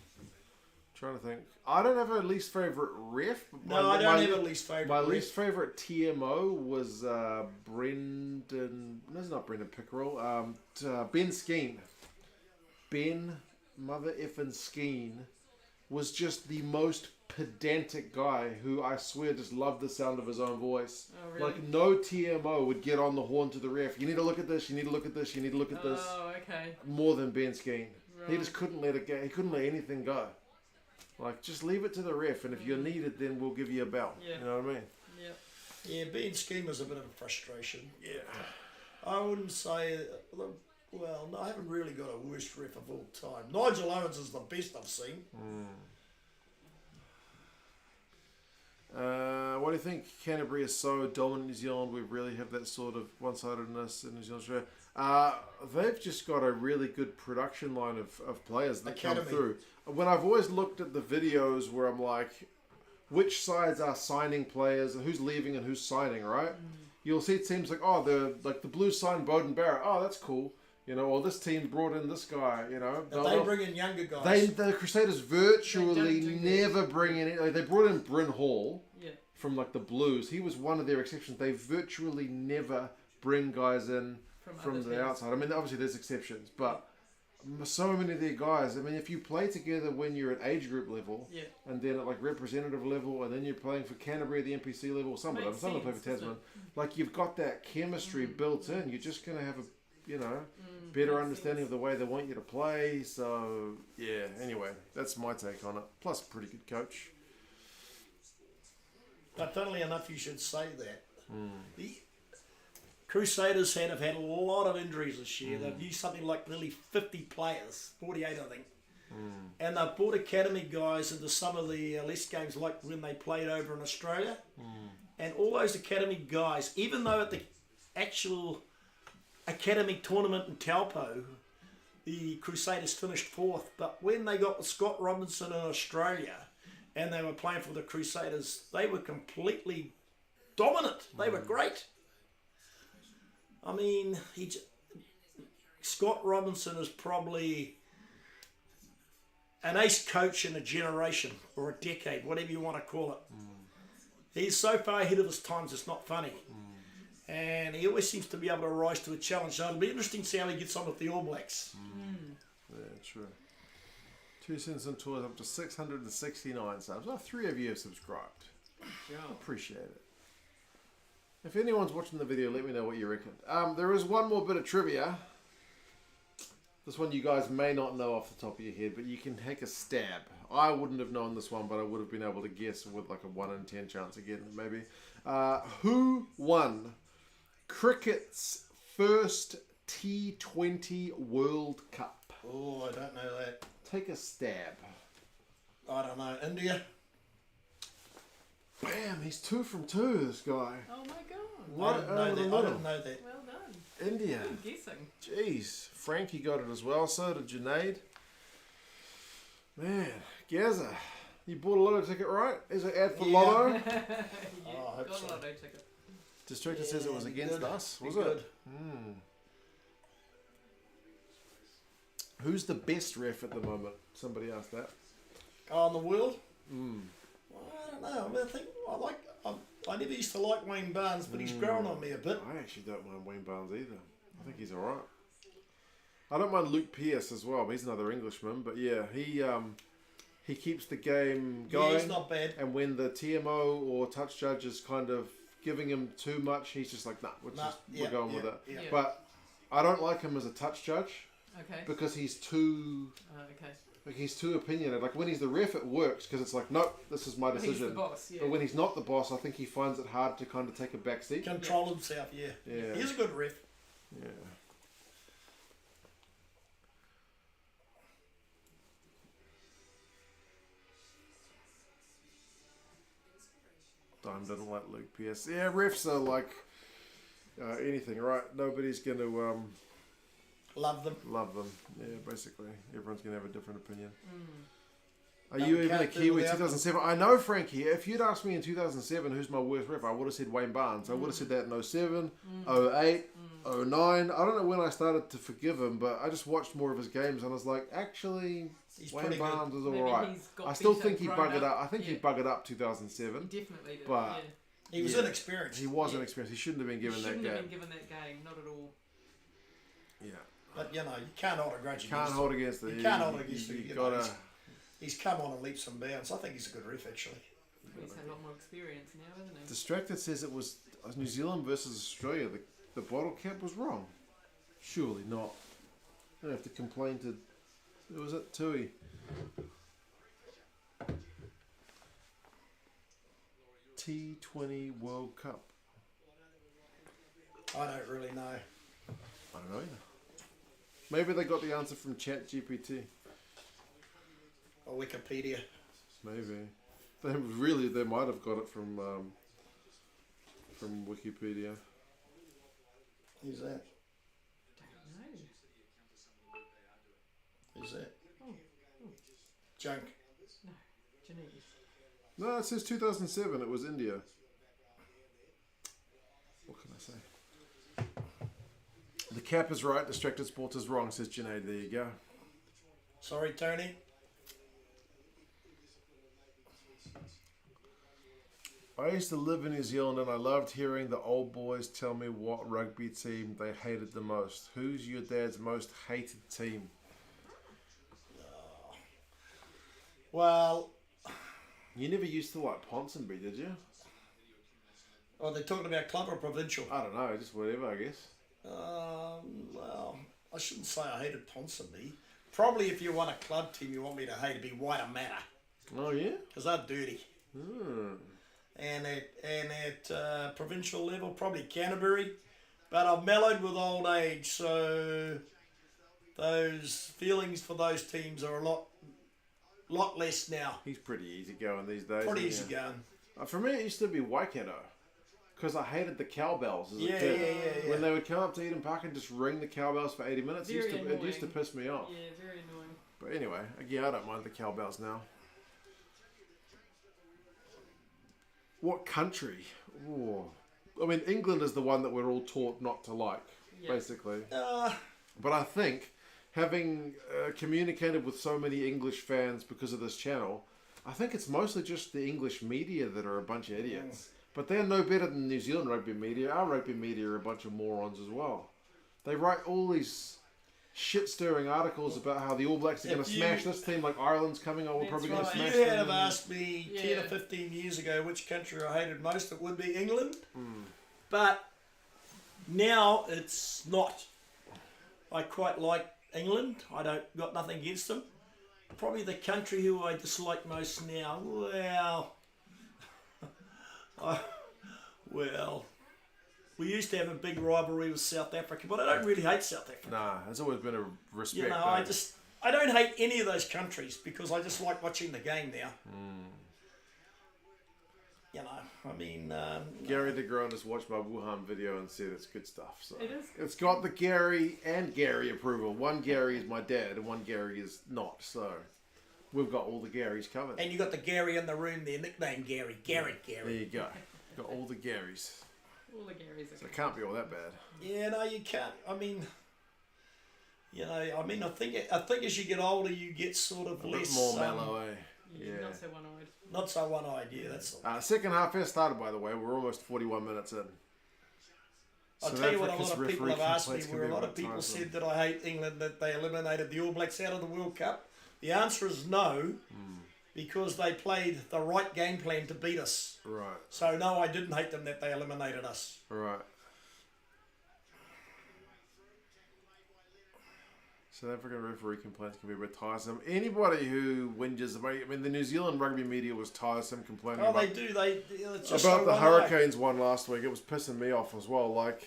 Trying to think. I don't have a least favourite ref. But No, I don't have a least favourite. My least favourite TMO was Brendan. No, it's not Brendan Pickerel. Ben Skeen. Ben mother effing Skeen was just the most pedantic guy who I swear just loved the sound of his own voice. Oh, really? Like no TMO would get on the horn to the ref. You need to look at this. You need to look at this. You need to look at this. Oh, okay. More than Ben Skeen. He Right. just couldn't let it go. He couldn't let anything go. Like, just leave it to the ref, and if you're needed, then we'll give you a bell. Yeah. You know what I mean? Yeah. Yeah, Ben Scheme was a bit of a frustration. Yeah. I wouldn't say. Well, no, I haven't really got a worst ref of all time. Nigel Owens is the best I've seen. What do you think? Canterbury is so dominant in New Zealand. We really have that sort of one-sidedness in New Zealand. Australia. They've just got a really good production line of players that come Academy. through. When I've always looked at the videos where I'm like, which sides are signing players and who's leaving and who's signing, right? You'll see teams like, oh, the Blues signed Bowden Barrett. Oh, that's cool. You know, or this team brought in this guy, you know. If they bring in younger guys. The Crusaders virtually They don't do never bring in... Like, they brought in Bryn Hall Yeah. from, like, the Blues. He was one of their exceptions. They virtually never bring guys in from other the teams. outside. I mean, obviously there's exceptions, but so many of their guys, I mean, if you play together when you're at age group level, Yeah. and then at, like, representative level, and then you're playing for Canterbury at the NPC level, some of them Makes play for sense, Tasman, doesn't like, you've got that chemistry built in. You're just going to have a, you know... better makes understanding sense. of the way they want you to play. So, yeah, anyway, that's my take on it. Plus, pretty good coach. But funnily enough, you should say that. The Crusaders have had a lot of injuries this year. They've used something like nearly 50 players, 48 I think. And they've brought academy guys into some of the less games like when they played over in Australia. And all those academy guys, even though at the actual academy tournament in Taupo, the Crusaders finished fourth. But when they got with Scott Robinson in Australia and they were playing for the Crusaders, they were completely dominant. They were great. I mean, Scott Robinson is probably an ace coach in a generation or a decade, whatever you want to call it. He's so far ahead of his times, it's not funny. And he always seems to be able to rise to a challenge. So it'll be interesting to see how he gets on with the All Blacks. Yeah, true. 2 cents on tours up to 669 subs. Oh, 3 of you have subscribed. Appreciate it. If anyone's watching the video, let me know what you reckon. There is one more bit of trivia. This one you guys may not know off the top of your head, but you can take a stab. I wouldn't have known this one, but I would have been able to guess with like a 1 in 10 chance again, maybe. Who won cricket's first T20 World Cup? Oh, I don't know that. Take a stab. I don't know. India? Bam, he's 2 from 2, this guy. Oh my god. Right I didn't know over the that. I middle. didn't know that. Well done. India. Good guessing. Jeez. Frankie got it as well, so did Junaid. Man, Gazza, you bought a lotto ticket, right? Is it ad for Yeah. Lotto? Yeah, Oh, I hope got so. a lotto ticket. Distracted says it was Yeah, against good. us, Be was good. it? Who's the best ref at the moment? Somebody asked that. Oh, in the world? Well, I don't know. I mean, I think I never used to like Wayne Barnes, but he's grown on me a bit. I actually don't mind Wayne Barnes either. I think he's alright. I don't mind Luke Pearce as well, but he's another Englishman. But yeah, he keeps the game going. Yeah, he's not bad. And when the TMO or touch judge is kind of giving him too much, he's just like, nah, we're going with it. Yeah. Yeah. But I don't like him as a touch judge Okay. because he's too Okay. like he's too opinionated. Like when he's the ref, it works because it's like, nope, this is my But decision. he's the boss, yeah. But when he's not the boss, I think he finds it hard to kind of take a back seat. Control himself, yeah. Yeah. He's a good ref. Yeah. Dime doesn't like Luke Pearce. Yeah, refs are like anything, right? Nobody's going to Love them. love them. Yeah, basically. Everyone's going to have a different opinion. Are No, you we even a can't do Kiwi without them. 2007? I know, Frankie. If you'd asked me in 2007 who's my worst ref, I would have said Wayne Barnes. I would have said that in 07, 08, 09. I don't know when I started to forgive him, but I just watched more of his games and I was like, actually, He's Wayne pretty good. Barnes is Maybe alright. he's got I still better, think he grown buggered up. I think he Yeah. buggered up 2007. He definitely did. But- yeah. He was Yeah. inexperienced. He was Yeah. inexperienced. He shouldn't have been given He that shouldn't have game. been given that game, not at all. Yeah. But, you know, you can't hold a grudge Can't against hold him. against it. You can't hold against it. You You know, gotta. he's come on in leaps and bounds. I think he's a good ref, actually. He's had a lot more experience now, hasn't he? Distracted says it was New Zealand versus Australia. The bottle cap was wrong. Surely not. I don't have to complain to. Who was it? Tui. T20 World Cup. I don't really know. I don't know either. Maybe they got the answer from ChatGPT. Or Wikipedia. Maybe. They might have got it from Wikipedia. Who's that? Don't know. Who's that? Oh, Junk. no. Janine. No, it says 2007. It was India. What can I say? The cap is right. Distracted Sports is wrong, says Junaid. There you go. Sorry, Tony. I used to live in New Zealand and I loved hearing the old boys tell me what rugby team they hated the most. Who's your dad's most hated team? Well, You never used to like Ponsonby, did you? oh, they're talking about club or provincial. I don't know, just whatever, I guess. Well, I shouldn't say I hated Ponsonby. Probably if you want a club team, you want me to hate it, be Waitemata, Oh, yeah? because they're dirty. Hmm. And at provincial level, probably Canterbury. But I've mellowed with old age, so those feelings for those teams are a lot less now. He's pretty easy going these days. Pretty isn't easy he? going. For me, it used to be Waikato. Because I hated the cowbells as a Yeah, kid. yeah. When they would come up to Eden Park and just ring the cowbells for 80 minutes, it used Very to piss me off. Yeah, very annoying. But anyway, yeah, I don't mind the cowbells now. What country? Ooh. I mean, England is the one that we're all taught not to like, Yeah. basically. But I think, having communicated with so many English fans because of this channel, I think it's mostly just the English media that are a bunch of idiots. But they're no better than New Zealand rugby media. Our rugby media are a bunch of morons as well. They write all these shit-stirring articles about how the All Blacks are going to If smash you- this team like Ireland's coming on. We're That's probably going to right. You smash had them. have asked me 10 or Yeah. 15 years ago which country I hated most, it would be England. But now it's not. I quite like England. I don't got nothing against them. Probably the country who I dislike most now. Well, we used to have a big rivalry with South Africa, but I don't really hate South Africa. Nah, there's always been a respect. You know, I don't hate any of those countries because I just like watching the game now. you know, I mean, Gary the Grown just watched my Wuhan video and said it's good stuff. So It is. it's got the Gary and Gary approval. One Gary is my dad and one Gary is not. So we've got all the Garys covered. and you got the Gary in the room there, nickname Gary, Garrett There Gary. you go. Got all the Garys. All the Garys So are it can't be all that bad. Yeah, no, you can't. I mean, you know, I think as you get older, you get sort of A less bit more mellow, eh? yeah. Not so one-eyed. not so one-eyed. Yeah, that's all. Second half has started, by the way. We're almost 41 minutes in. I'll South tell you what a Africa's lot of people referee have asked me, complaints can where a be lot a of bit people tiresome. said that I hate England, that they eliminated the All Blacks out of the World Cup. The answer is no, because they played the right game plan to beat us. Right, So no, I didn't hate them that they eliminated us. right. South African referee complaints can be a bit tiresome. Anybody who whinges about, I mean, the New Zealand rugby media was tiresome complaining Oh, about, they do. It's just about so the one-eyed. Hurricanes one last week. It was pissing me off as well. Like,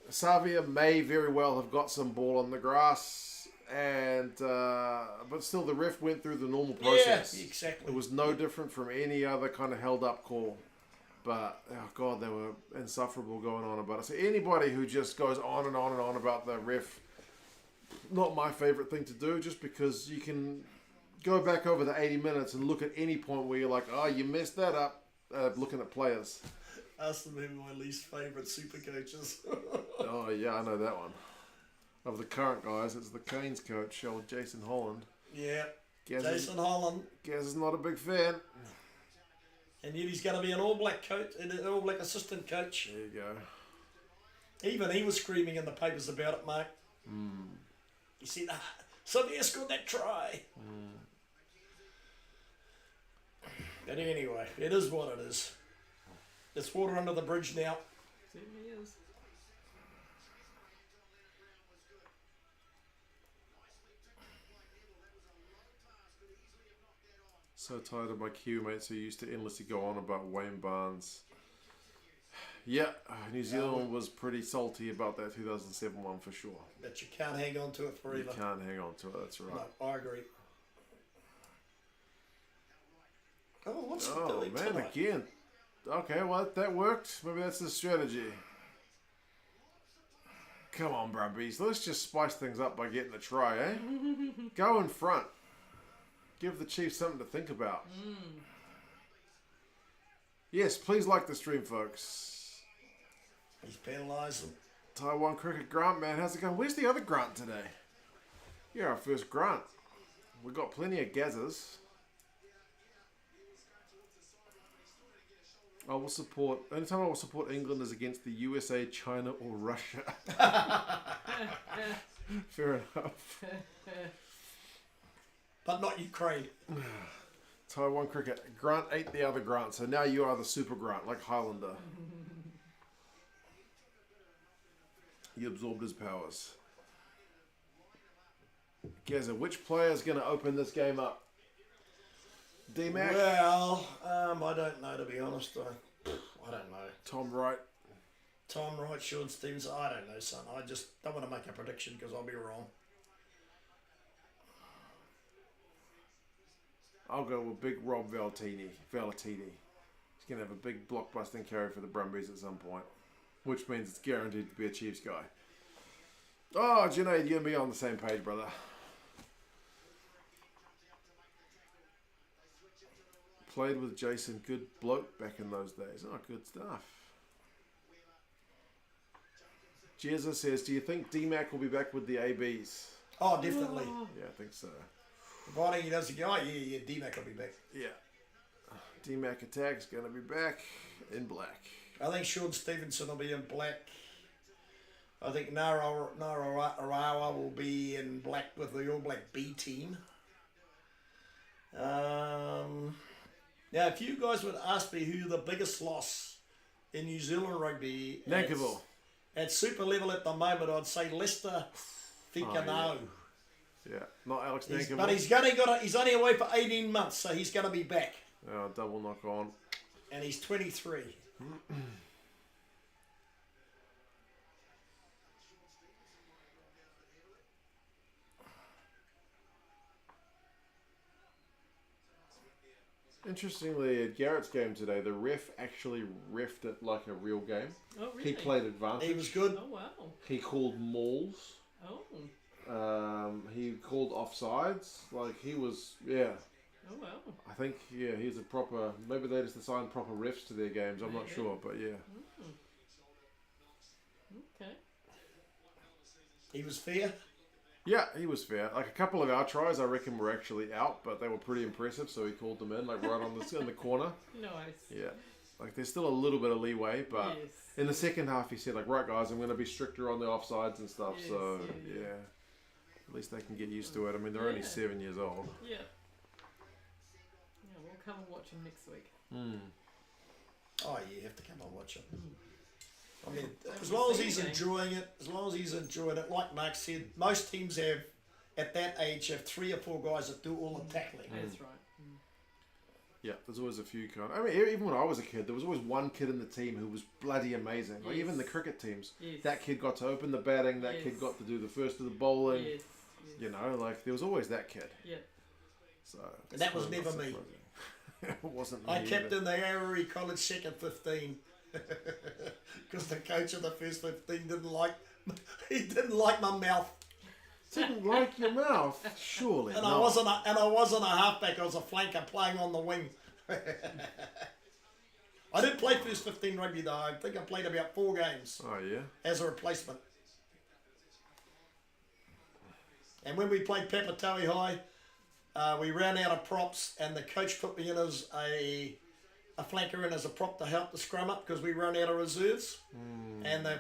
Savia may very well have got some ball on the grass, and but still the ref went through the normal process. Yeah, exactly. It was no different from any other kind of held up call. But, oh God, they were insufferable going on about it. So anybody who just goes on and on and on about the ref, not my favourite thing to do, just because you can go back over the 80 minutes and look at any point where you're like, oh, you messed that up, looking at players. Ask them who my least favourite super coaches. Oh, yeah, I know that one. Of the current guys, it's the Canes coach, old Jason Holland. Yeah, Gaz Jason Holland. is not a big fan. And yet he's going to be an All Black coach, an All Black assistant coach. There you go. Even he was screaming in the papers about it, Mark. He said, Savia scored that try. But anyway, it is what it is. There's water under the bridge now. Certainly is. So tired of my Kiwi mates who used to endlessly go on about Wayne Barnes. Yeah, New Zealand was pretty salty about that 2007 one for sure. But you can't hang on to it forever. You can't hang on to it, that's right. No, I agree. Oh, what's he Oh doing man, tonight? again. Okay, well that worked. Maybe that's the strategy. Come on, Brumbies. Let's just spice things up by getting a try, eh? Go in front. Give the Chiefs something to think about. Yes, please like the stream, folks. He's penalised them. Taiwan Cricket Grant, man. How's it going? Where's the other Grant today? You're our first Grant. We've got plenty of Gazzas. I will support. Only time I will support England is against the USA, China, or Russia. Fair enough. But not Ukraine. Taiwan Cricket. Grant ate the other Grant, so now you are the Super Grant, like Highlander. He absorbed his powers. Gazza, which player is going to open this game up? D-Mac? Well, I don't know, to be honest. I don't know. Tom Wright? Tom Wright, Sean Stevens, I don't know, son. I just don't want to make a prediction because I'll be wrong. I'll go with big Rob Valentini. He's going to have a big blockbusting carry for the Brumbies at some point. Which means it's guaranteed to be a Chiefs guy. Oh, Junaid, you're going to be on the same page, brother. Played with Jason, good bloke back in those days. Oh, good stuff. Jezza says, do you think D-Mac will be back with the ABs? Oh, definitely. Yeah, I think so. Providing he doesn't go, yeah, D-Mac will be back. Yeah. D-Mac Attack's going to be back in black. I think Sean Stevenson will be in black. I think Nara Arawa will be in black with the All Black B team. Now, if you guys would ask me who the biggest loss in New Zealand rugby Nankivell. at super level at the moment, I'd say Leicester Ficanao. Yeah, not Alex Nankivell. But he's only away for 18 months, so he's going to be back. Oh, double knock on. And he's 23. Interestingly, at Garrett's game today, the ref actually reffed it like a real game. Oh, really? He played advantage. He was good. Oh, wow. He called mauls. Oh. He called offsides. Like, he was, yeah. Oh, wow. I think, yeah, he's a proper, maybe they just assign proper refs to their games. I'm not sure, but yeah. Okay. He was fair. Yeah, he was fair. Like, a couple of our tries, I reckon, were actually out, but they were pretty impressive, so he called them in, like, right on in the corner. Nice. Yeah. Like, there's still a little bit of leeway, but Yes. in the second half, he said, like, right, guys, I'm going to be stricter on the offsides and stuff, Yes, so, yeah. yeah. At least they can get used to it. I mean, they're only Yeah. 7 years old. Yeah. Yeah, we'll come and watch him next week. Oh, yeah, you have to come and watch it. I mean, as long as he's enjoying it, like Mark said, most teams have, at that age, have 3 or 4 guys that do all the tackling. That's right. Yeah, there's always a few kind. I mean, even when I was a kid, there was always one kid in the team who was bloody amazing. Like, even the cricket teams, that kid got to open the batting, that kid got to do the first of the bowling. Yes. You know, like, there was always that kid. Yeah. So And that was never me. It wasn't me I kept either. in the Arrowby College second 15 because the coach of the first 15 didn't like my mouth, Didn't like your mouth, surely. and not. I wasn't a halfback. I was a flanker playing on the wing. I didn't play first 15 rugby though. I think I played about 4 games Oh yeah. as a replacement. And when we played Papatoe High, we ran out of props, and the coach put me in as a flanker in as a prop to help the scrum up because we ran out of reserves. And the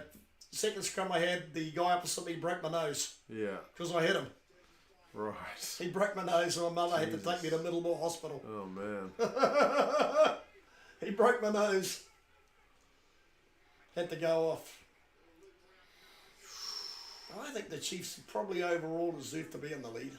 second scrum I had, the guy opposite me broke my nose Yeah. because I hit him. Right. He broke my nose, and my mother had to take me to Middlemore Hospital. Oh man. He broke my nose. Had to go off. I think the Chiefs probably overall deserve to be in the lead.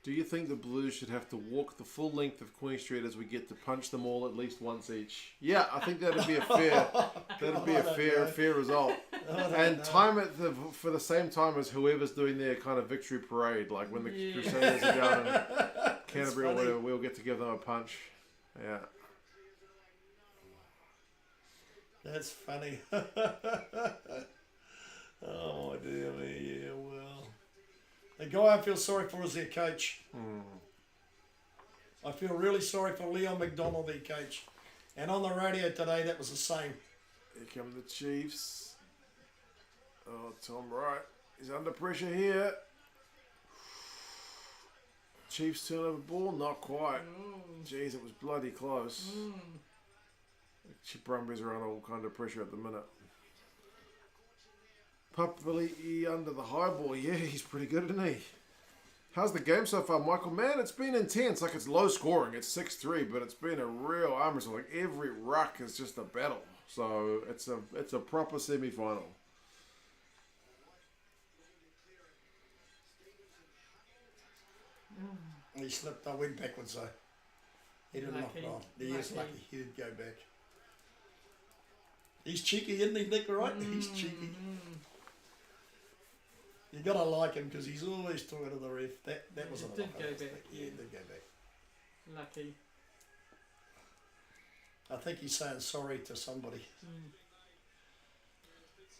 Do you think the Blues should have to walk the full length of Queen Street as we get to punch them all at least once each? Yeah, I think that'd be a fair result. And time it for the same time as whoever's doing their kind of victory parade, like when the Crusaders are down in Canterbury or whatever, we'll get to give them a punch. Yeah. That's funny. Oh dear me, yeah, well. The guy I feel sorry for is their coach. I feel really sorry for Leon McDonald, their coach. And on the radio today, that was the same. Here come the Chiefs. Oh, Tom Wright. He's under pressure here. Chiefs turnover ball, not quite. Jeez, it was bloody close. Brumbies are under all kind of pressure at the minute. Papali'i under the high ball. Yeah, he's pretty good, isn't he? How's the game so far, Michael? Man, it's been intense. Like, it's low scoring. It's 6-3, but it's been a real arm wrestle. Like, every ruck is just a battle. So, it's a proper semi-final. He slipped. I went backwards though. He didn't knock it off. He is lucky. He did go back. He's cheeky, isn't he, Nick? Right? He's cheeky. You gotta like him because he's always talking to the ref. That was a did go back. Yeah, it did go back. Lucky. I think he's saying sorry to somebody.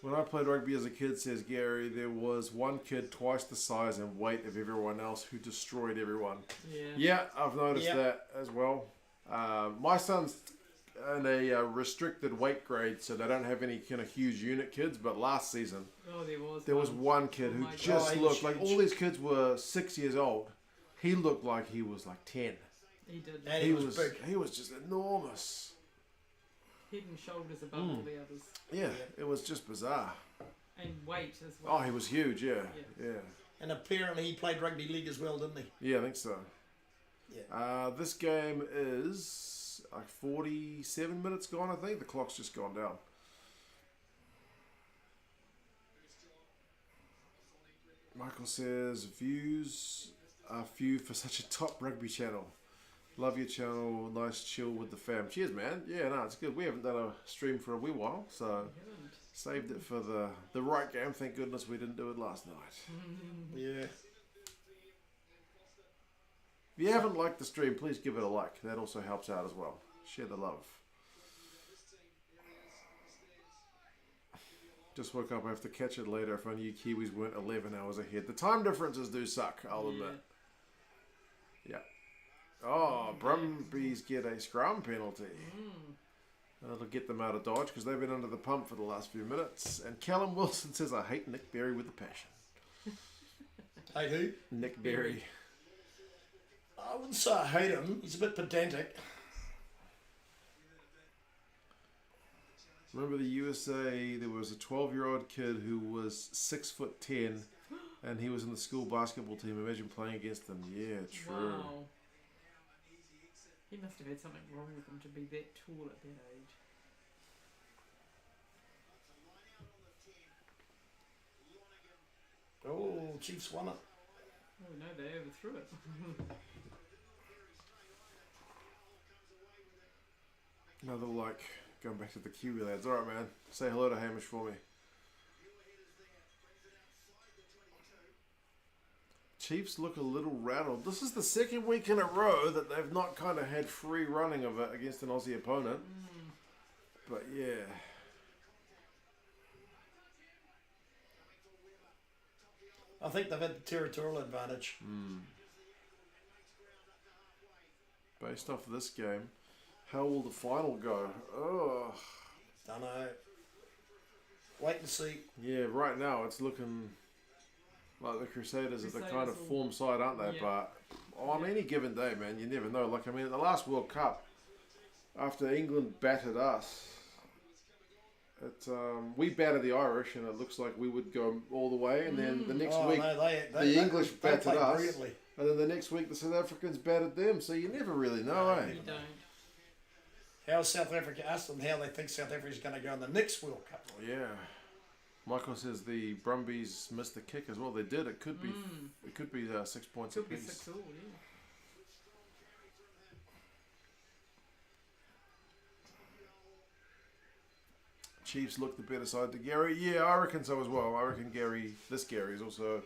When I played rugby as a kid, says Gary, there was one kid twice the size and weight of everyone else who destroyed everyone. Yeah. Yeah, I've noticed that as well. My son's in a restricted weight grade, so they don't have any kind of huge unit kids, but last season there was one kid who just looked like all these kids were 6 years old. He looked like he was like 10. He did. And he was big. He was just enormous. Head and shoulders above all the others. Yeah, it was just bizarre. And weight as well. Oh, he was huge, yeah. And apparently he played rugby league as well, didn't he? Yeah, I think so. Yeah. This game is like 47 minutes gone, I think. The clock's just gone down. Michael says, views are few for such a top rugby channel. Love your channel. Nice chill with the fam. Cheers, man. Yeah, no, it's good. We haven't done a stream for a wee while, so saved it for the right game. Thank goodness we didn't do it last night. Yeah. If you haven't liked the stream, please give it a like. That also helps out as well. Share the love. Just woke up. I have to catch it later. If only you Kiwis weren't 11 hours ahead. The time differences do suck, I'll admit. Yeah. Oh, Brumbies get a scrum penalty. That'll get them out of dodge because they've been under the pump for the last few minutes. And Callum Wilson says, I hate Nick Berry with a passion. Hate who? Nick Berry. I wouldn't say I hate him. He's a bit pedantic. Remember the USA, there was a 12-year-old kid who was 6'10", and he was in the school basketball team. Imagine playing against them. Yeah, true. Wow. He must have had something wrong with him to be that tall at that age. Oh, Chiefs won it. Oh no, they overthrew it. Another like, going back to the Kiwi lads. Alright, man. Say hello to Hamish for me. Chiefs look a little rattled. This is the second week in a row that they've not kind of had free running of it against an Aussie opponent. But yeah. I think they've had the territorial advantage. Based off of this game, how will the final go? Oh. Don't know. Wait and see. Yeah, right now it's looking like the Crusaders are the kind of will- form side, aren't they? Yeah. But on any given day, man, you never know. Like, I mean, at the last World Cup, after England battered us, we battered the Irish, and it looks like we would go all the way. And then the next week, the English battered us, brilliantly. and then the next week the South Africans battered them. So you never really know, eh? You don't. How South Africa asked them how they think South Africa's going to go in the next World Cup. Yeah. Michael says the Brumbies missed the kick as well. They did. It could be. It could be 6 points Could be apiece. 6 all, yeah. Chiefs look the better side to Gary. Yeah, I reckon so as well. I reckon this Gary is also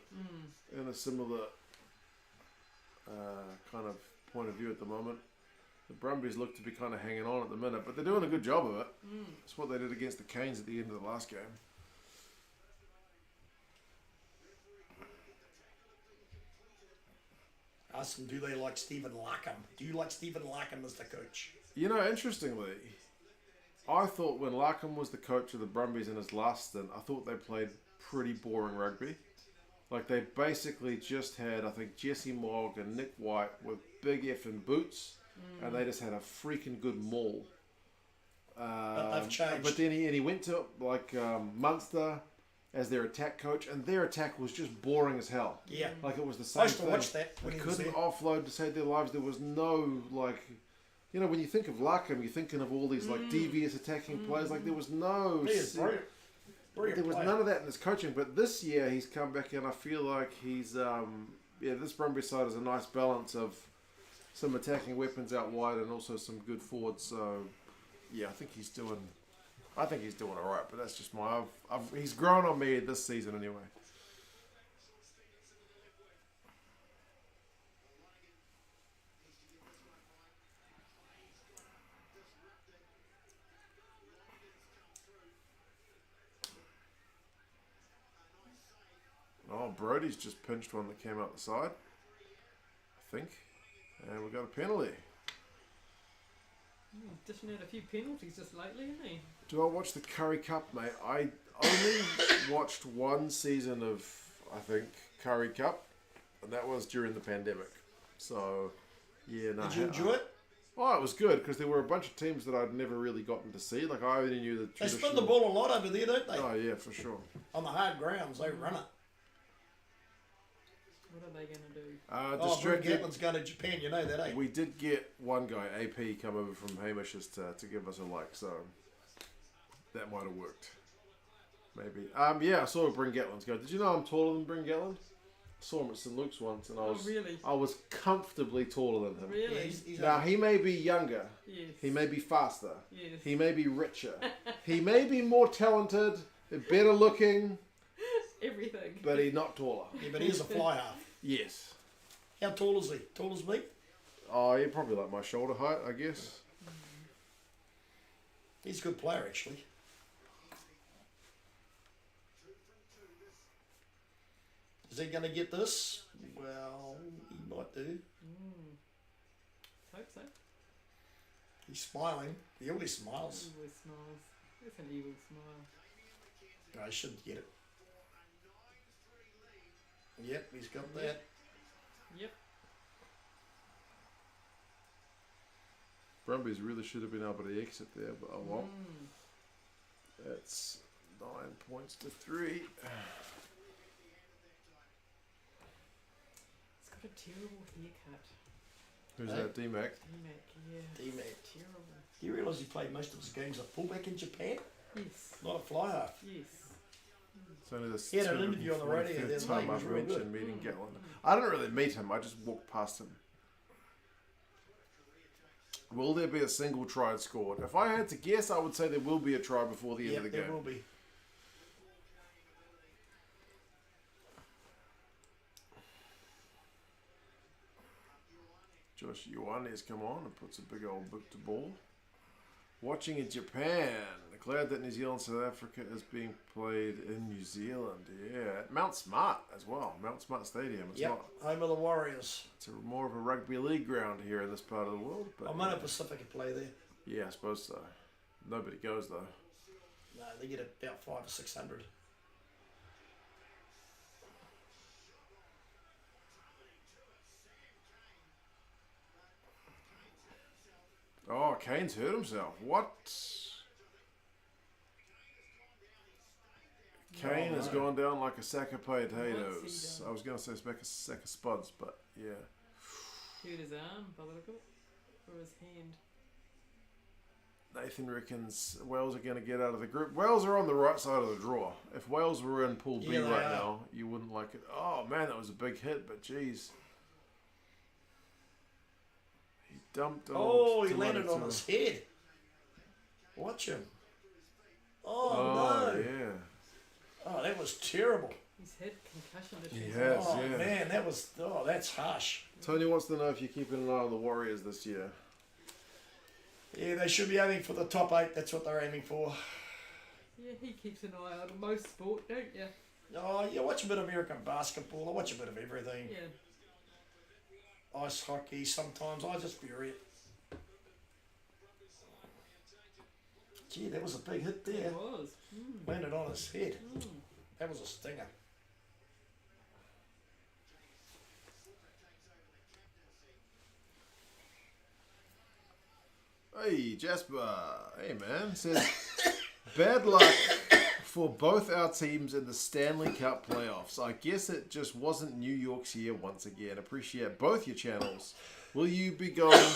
in a similar kind of point of view at the moment. The Brumbies look to be kind of hanging on at the minute, but they're doing a good job of it. That's what they did against the Canes at the end of the last game. Ask them, do they like Stephen Larkham? Do you like Stephen Larkham as the coach? You know, interestingly, I thought when Larkham was the coach of the Brumbies in his last stint, I thought they played pretty boring rugby. Like, they basically just had, I think, Jesse Mogg and Nick White with big effing boots, and they just had a freaking good maul. But they've changed. But then he went to, like, Munster as their attack coach, and their attack was just boring as hell. Yeah. Like, it was the I same used to thing. watch that when They he was couldn't there. offload to save their lives. There was no, like... You know, when you think of Larkham, you're thinking of all these, like, devious attacking players. Like, there was no... He is brilliant. Brilliant There was player. none of that in his coaching, but this year he's come back and I feel like he's, this Brumbies side is a nice balance of some attacking weapons out wide and also some good forwards. So, yeah, I think he's doing all right. But that's just he's grown on me this season anyway. Oh, Brody's just pinched one that came out the side, I think. And we got a penalty. Dishing out a few penalties just lately, isn't he? Do I watch the Curry Cup, mate? I only watched one season of, I think, Curry Cup, and that was during the pandemic. So, yeah, no. Did you enjoy it? Oh, it was good because there were a bunch of teams that I'd never really gotten to see. Like, I only knew the They traditional... spin the ball a lot over there, don't they? Oh, yeah, for sure. On the hard grounds, they run it. What are they going to do? Oh, Brett Distracted. Gatlin's going to Japan, you know that, eh? We did get one guy, AP, come over from Hamish's to give us a like, so that might have worked. Maybe. Yeah, I saw Bryn Gatlin's go. Did you know I'm taller than Bryn Gatland? I saw him at St. Luke's once, and Really? I was comfortably taller than him. Really? Yeah, he's Now, he may be younger. Yes. He may be faster. Yes. He may be richer. He may be more talented, better looking, Everything. but he's not taller. yeah, but he's a fly half. Yes. How tall is he? Tall as me? Oh, you're probably like my shoulder height, I guess. He's a good player, actually. Is he going to get this? Well, he might do. Hope so. He's smiling. He always smiles. He always smiles. It's an evil smile. No, he shouldn't get it. Yep, he's got that. Yep. Brumbies really should have been able to exit there, but oh well. That's 9 points to 3. It's got a terrible haircut. Who's Hey. that, D-Mac? D-Mac, yeah. D-Mac. Terrible. Do you realise he played most of his games at fullback in Japan? Yes. Not a fly half. Yes. It's only this He had an interview on the radio the other 245th day, time he was I've real mentioned good. meeting Gatlin. I didn't really meet him, I just walked past him. Will there be a single try scored? If I had to guess, I would say there will be a try before the end of the There game. will be. Josh Ioane has come on and puts a big old book to ball. Watching in Japan. Glad that New Zealand South Africa is being played in New Zealand. Yeah, at Mount Smart as well. Mount Smart Stadium. It's Yep, not. home of the Warriors. It's more of a rugby league ground here in this part of the world. But I'm on a Pacifica play there. yeah, I suppose so. Nobody goes though. No, they get about 500 or 600. Oh, Kane's hurt himself. What? Kane has gone down like a sack of potatoes. What's he done? I was going to say sack of spuds, but yeah. Hurt his arm by the look of it. Or his hand. Nathan reckons Wales are going to get out of the group. Wales are on the right side of the draw. If Wales were in Pool B Yeah, they right are. now, you wouldn't like it. Oh, man, that was a big hit, but geez. He dumped on Oh, he landed on his head. Watch him. Oh, no. yeah. Oh, that was terrible. He's had concussion issues. He has, Oh, yeah. man, that was... Oh, that's harsh. Tony wants to know if you're keeping an eye on the Warriors this year. Yeah, they should be aiming for the top 8. That's what they're aiming for. Yeah, he keeps an eye on most sport, don't you? Oh, yeah, watch a bit of American basketball. I watch a bit of everything. Yeah. Ice hockey sometimes. I just bury it. Gee, that was a big hit there. It was. Landed on his head. That was a stinger. Hey, Jasper. Hey, man. Says, bad luck for both our teams in the Stanley Cup playoffs. I guess it just wasn't New York's year once again. Appreciate both your channels. Will you be going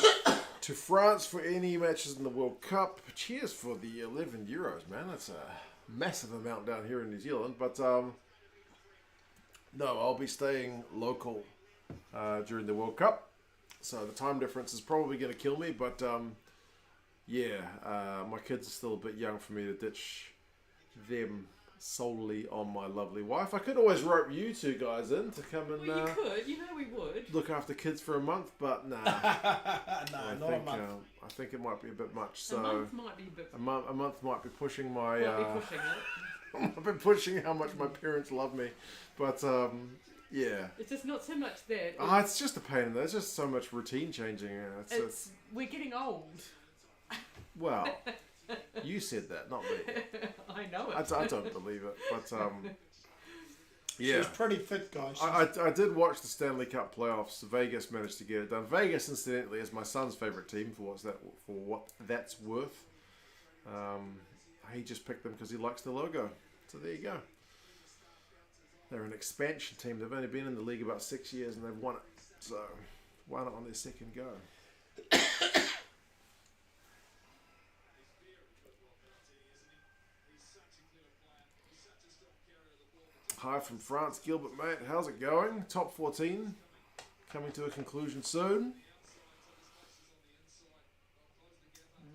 to France for any matches in the World Cup? Cheers for the 11 euros, man. That's a massive amount down here in New Zealand. But, no, I'll be staying local during the World Cup. So the time difference is probably going to kill me, but... yeah, my kids are still a bit young for me to ditch them solely on my lovely wife. I could always rope you two guys in to come and Well, you could. You know we would. look after kids for a month, but nah. No, I not think, a month. I think it might be a bit much. So A month might be a bit... a month might be pushing my. might be pushing it. I've been pushing how much my parents love me, but yeah. It's just not so much that. It's just a pain in there. There's just so much routine changing. It's We're getting old. well, you said that, not me. I know I it. don't believe it, but She yeah. was pretty fit, guys. I did watch the Stanley Cup playoffs. Vegas managed to get it done. Vegas, incidentally, is my son's favourite team for what that's worth. He just picked them because he likes the logo. So there you go. They're an expansion team. They've only been in the league about 6 years and they've won it. So why not on their second go? Hi from France, Gilbert, mate. How's it going? Top 14 coming to a conclusion soon.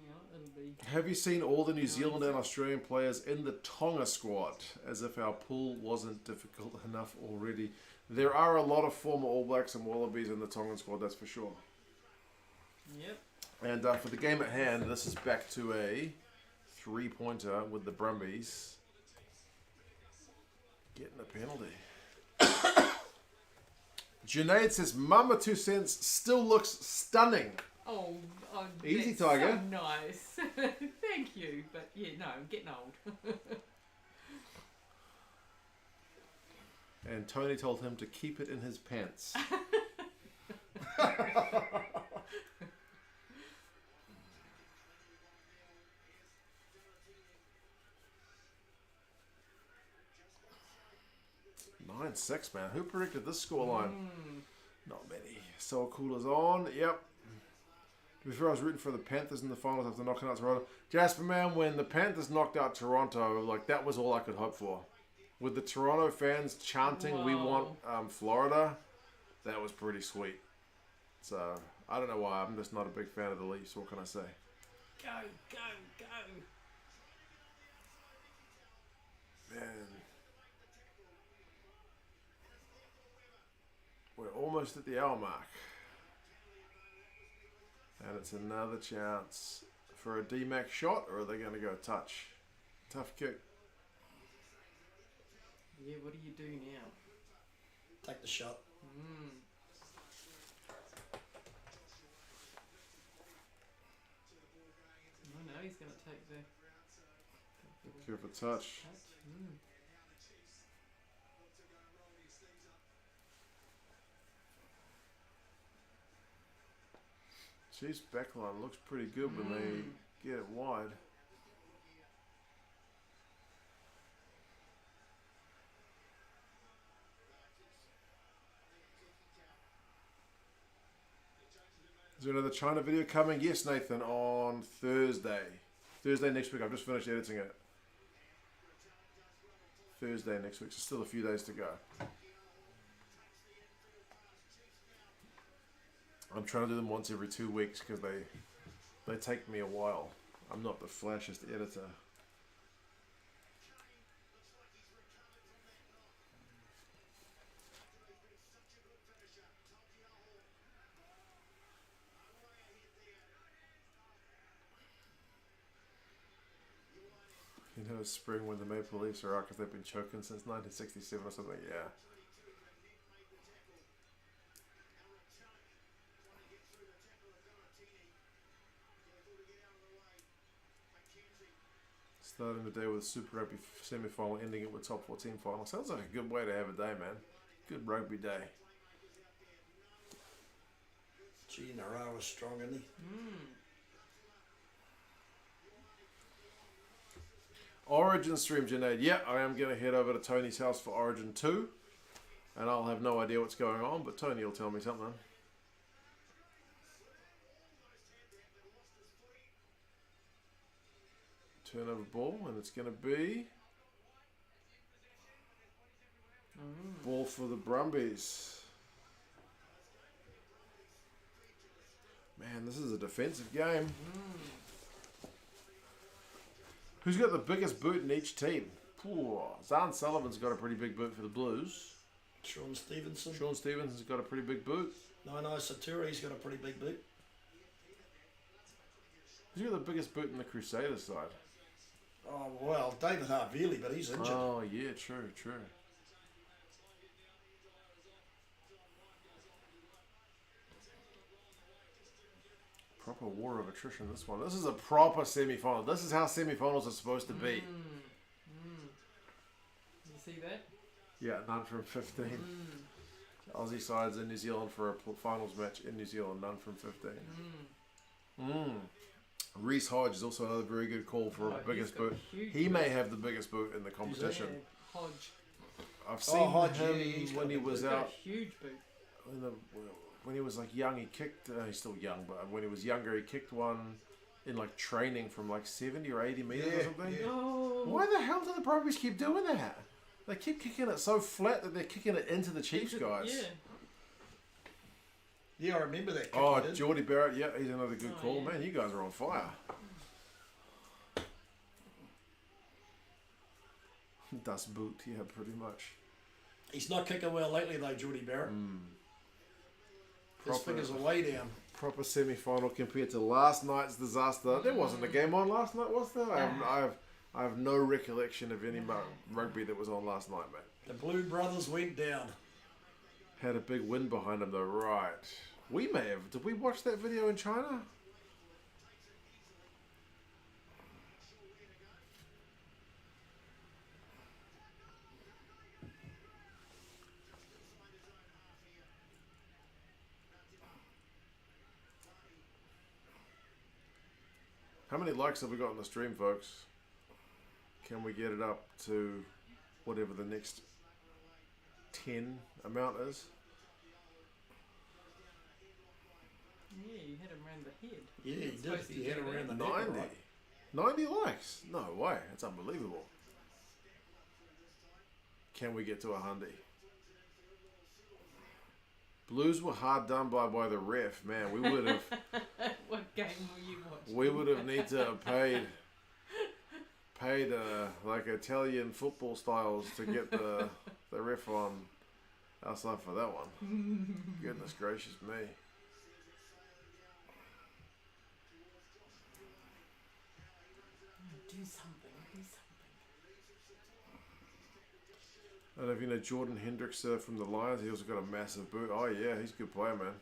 Yeah, it'll be... Have you seen all the New Zealand and Australian players in the Tonga squad? As if our pool wasn't difficult enough already. There are a lot of former All Blacks and Wallabies in the Tongan squad, that's for sure. Yep. And for the game at hand, this is back to a 3-pointer with the Brumbies getting a penalty. Junaid says, Mama 2 cents still looks stunning. Oh, Easy, that's Tiger. So nice. Thank you. But yeah, no, I'm getting old. And Tony told him to keep it in his pants. Nine six, man. Who predicted this scoreline? Not many. So cool is on. Yep. To be fair, I was rooting for the Panthers in the finals after knocking out Toronto. Jasper, man, when the Panthers knocked out Toronto, like that was all I could hope for. With the Toronto fans chanting, "We want Florida," that was pretty sweet. So I don't know why. I'm just not a big fan of the Leafs. What can I say? Go, go, go. Man. We're almost at the hour mark. And it's another chance for a D-Mac shot, or are they going to go touch? Tough kick. Yeah, what do you do now? Take the shot. I know he's going to take the Give a touch. Chiefs backline looks pretty good when they get it wide. Is there another China video coming? Yes, Nathan, on Thursday. Thursday next week. I've just finished editing it. Thursday next week. So still a few days to go. I'm trying to do them once every 2 weeks because they take me a while. I'm not the flashiest editor. You know, it's spring when the Maple Leafs are out because they've been choking since 1967 or something. Yeah. Starting the day with a Super Rugby Semi Final, ending it with top 14 final. Sounds like a good way to have a day, man. Good rugby day. Gee, Nara was strong, isn't he? Origin stream, Junaid. Yeah, I am going to head over to Tony's house for Origin 2. And I'll have no idea what's going on, but Tony will tell me something. Turnover ball, and it's going to be ball for the Brumbies. Man, this is a defensive game. Who's got the biggest boot in each team? Zahn Sullivan's got a pretty big boot for the Blues. Sean Stevenson. Sean Stevenson's got a pretty big boot. No, Saturi's got a pretty big boot. Who's got the biggest boot in the Crusaders side? Oh, well, David Harvey, but he's injured. Oh, yeah, true. Proper war of attrition, this one. This is a proper semi-final. This is how semi-finals are supposed to be. You see that? Yeah, none from 15. Aussie sides in New Zealand for a finals match in New Zealand, none from 15. Reece Hodge is also another very good call for biggest boot. He may have the biggest boot in the competition. Yeah, Hodge. I've seen Hodge, him he's when he got a was He's got out. a huge boot. When he was like young, he kicked. He's still young, but when he was younger, he kicked one in like training from like 70 or 80 meters or something. Yeah. Oh. Why the hell do the Brumbies keep doing that? They keep kicking it so flat that they're kicking it into the Chiefs guys. Yeah. Yeah, I remember that. Oh, Geordie Barrett, yeah, he's another good call. Yeah. Man, you guys are on fire. Dust boot, yeah, pretty much. He's not kicking well lately, though, Geordie Barrett. His figures are way down. Proper semi-final compared to last night's disaster. There wasn't a game on last night, was there? I have no recollection of any rugby that was on last night, mate. The Blue Brothers went down. Had a big win behind them, though, right? We may have. Did we watch that video in China? How many likes have we got on the stream, folks? Can we get it up to whatever the next 10 amount is? Yeah, you hit him around the head. Yeah, he Supposed did. to He had do around the that. neck. 90. Right? 90 likes? No way. That's unbelievable. Can we get to 100? Blues were hard done by the ref. Man, we would have... What game were you watching? We would have need to have paid like Italian football styles to get the ref on our side for that one. Goodness gracious me. Do something. I don't know if you know Jordan Hendricks from the Lions. He also got a massive boot. Oh yeah, he's a good player, man.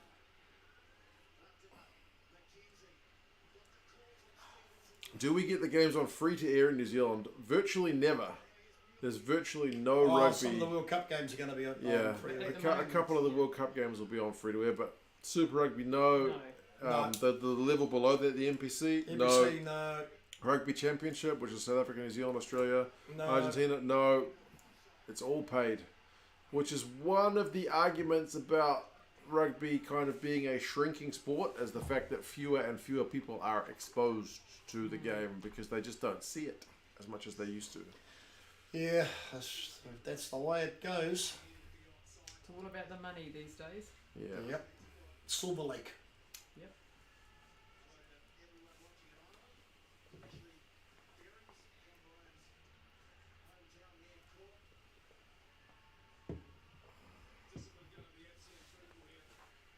Do we get the games on free to air in New Zealand? Virtually never. There's virtually no rugby. Some of the World Cup games are going to be on free. A couple of the World Cup games will be on free to air, but Super Rugby, no. No. The level below that, the NPC, NPC, no. Rugby Championship, which is South Africa, New Zealand, Australia, No. Argentina, no. It's all paid, which is one of the arguments about rugby kind of being a shrinking sport, as the fact that fewer and fewer people are exposed to the game because they just don't see it as much as they used to. Yeah, that's the way it goes. It's all about the money these days. Yeah. Yep. Silver Lake. Yep.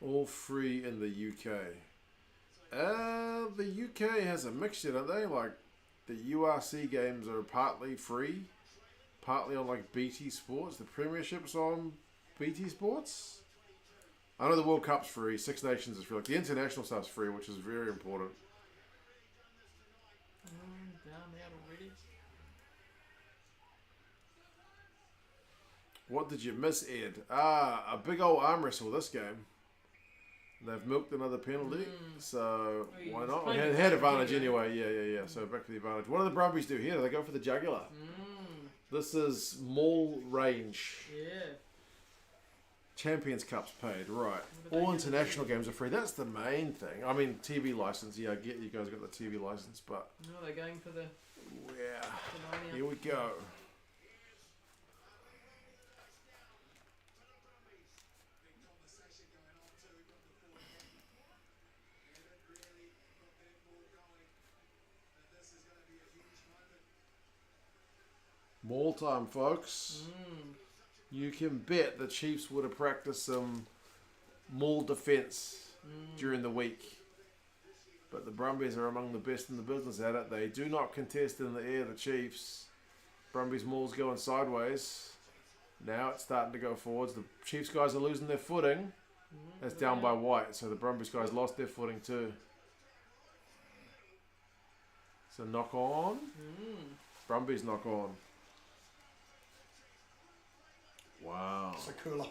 All free in the UK. The UK has a mixture, don't they? Like, the URC games are partly free, partly on like BT Sports. The Premiership's on BT Sports. I know the World Cup's free. Six Nations is free. Like, the international stuff's free, which is very important. Down out already. What did you miss, Ed? A big old arm wrestle this game. They've milked another penalty, so why not? We had advantage anyway. Yeah. So back to the advantage. What do the Brumbies do here? Do they go for the jugular? This is Maul range. Yeah. Champions Cup's paid, right. All international games are free. That's the main thing. I mean, TV license. Yeah, I get you guys got the TV license, but... No, they're going for the... Yeah. the Here we go. Maul time, folks. You can bet the Chiefs would have practiced some maul defence during the week. But the Brumbies are among the best in the business at it. They do not contest in the air, the Chiefs. Brumbies maul's going sideways. Now it's starting to go forwards. The Chiefs guys are losing their footing. That's down by White, so the Brumbies guys lost their footing too. So knock on. Brumbies knock on. Wow. Sakula.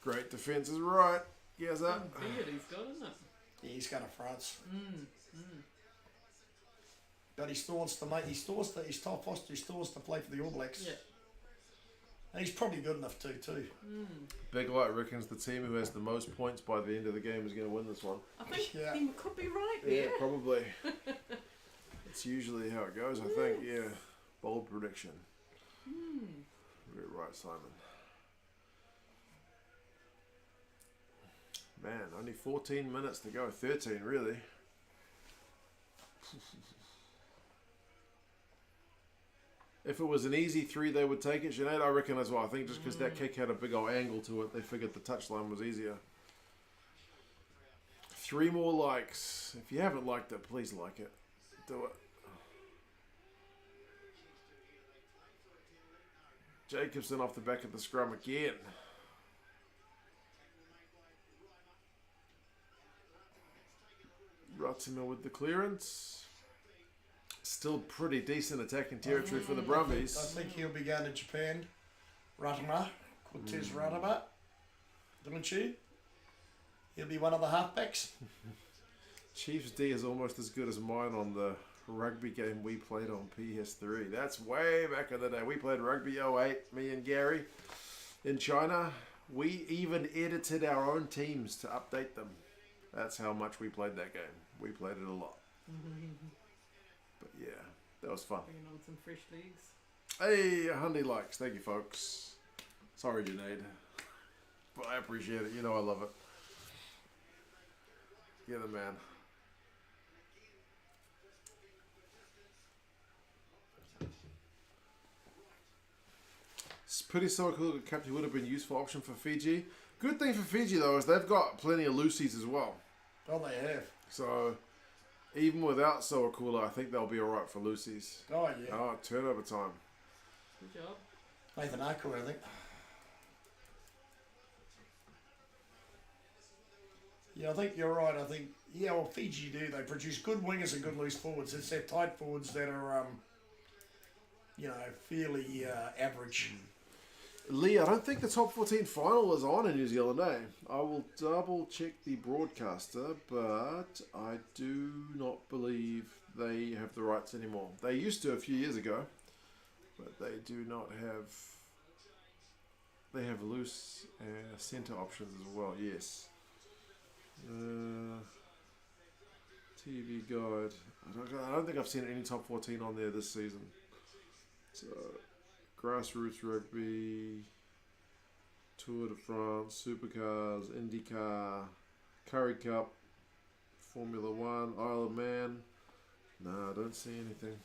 Great defence is right. Yes, that. beard he's got, isn't it? Yeah, he's got a France. But he still wants to make. He still wants to play for the All Blacks. Yeah. And he's probably good enough too. Big Light reckons the team who has the most points by the end of the game is going to win this one. I think Yeah. he could be right Yeah, there. probably. It's usually how it goes, I think. Yeah. Bold prediction. Very right, Simon. Man, only 14 minutes to go. 13, really. If it was an easy three, they would take it, Sinead. I reckon as well. I think just because that kick had a big old angle to it, they figured the touchline was easier. 3 more likes. If you haven't liked it, please like it. Do it. Jacobson off the back of the scrum again. Rottimer with the clearance. Still pretty decent attacking territory for the Brumbies. I think he'll be going to Japan. Rottimer, Cortez Rottimer, don't you? He'll be one of the halfbacks. Chiefs D is almost as good as mine on the rugby game we played on PS3. That's way back in the day. We played rugby 08, me and Gary, in China. We even edited our own teams to update them. That's how much we played that game. We played it a lot. But yeah, that was fun. Bringing on some fresh legs. Hey, 100 likes. Thank you, folks. Sorry, Junaid. But I appreciate it. You know I love it. You're the man. It's pretty so cool that Captain would have been a useful option for Fiji. Good thing for Fiji, though, is they've got plenty of loosies as well. Oh, they have. So, even without Sowakula, I think they'll be alright for loosies. Oh, yeah. Oh, turnover time. Good job. Nathan Aku, I think. Yeah, I think you're right. I think, yeah, well, Fiji do. They produce good wingers and good loose forwards. It's their tight forwards that are, fairly average. Lee, I don't think the top 14 final is on in New Zealand, eh? I will double check the broadcaster, but I do not believe they have the rights anymore. They used to a few years ago, but they do not have... They have loose centre options as well, yes. TV guide. I don't think I've seen any top 14 on there this season. So, Grassroots Rugby, Tour de France, Supercars, IndyCar, Curry Cup, Formula One, Isle of Man. Nah, I don't see anything.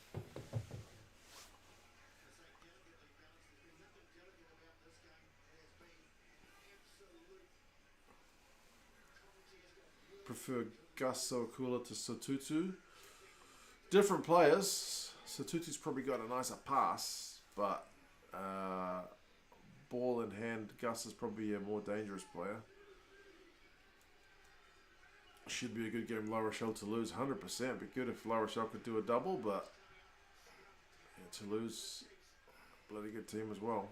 Prefer Gus Sowakula to Sotutu. Different players. Sotutu's probably got a nicer pass, but ball in hand, Gus is probably a more dangerous player. Should be a good game. La Rochelle to lose 100%. Be good if La Rochelle could do a double, but yeah, Toulouse, bloody good team as well.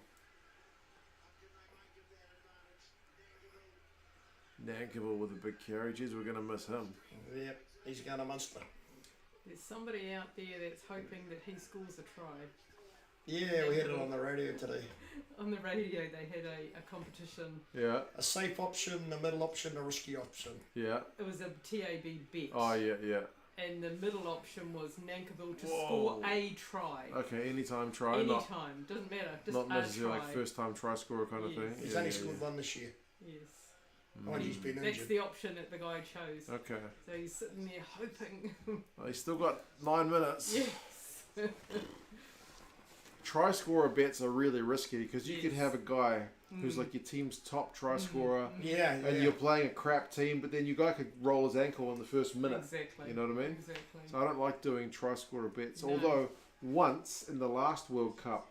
Nankivell with a big carry. Jeez, we're going to miss him. Yep, he's going to Munster. There's somebody out there that's hoping that he scores a try. Yeah, we had it on the radio today. On the radio, they had a competition. Yeah. A safe option, a middle option, a risky option. Yeah. It was a TAB bet. Oh, yeah, yeah. And the middle option was Nankivell to Whoa. score a try. Okay, anytime try. Anytime, doesn't matter. Just not a necessarily try. like first time try scorer kind of Yes. thing. He's Yeah, only yeah, scored yeah. one this year. Yes. Oh, he's been That's injured. the option that the guy chose. Okay. So he's sitting there hoping. Well, he's still got 9 minutes. Yes. Try scorer bets are really risky because you could Yes. have a guy who's like your team's top try scorer Yeah, and you're playing a crap team, but then your guy could roll his ankle in the first minute. Exactly. You know what I mean? Exactly. So I don't like doing try scorer bets. No. Although once in the last World Cup,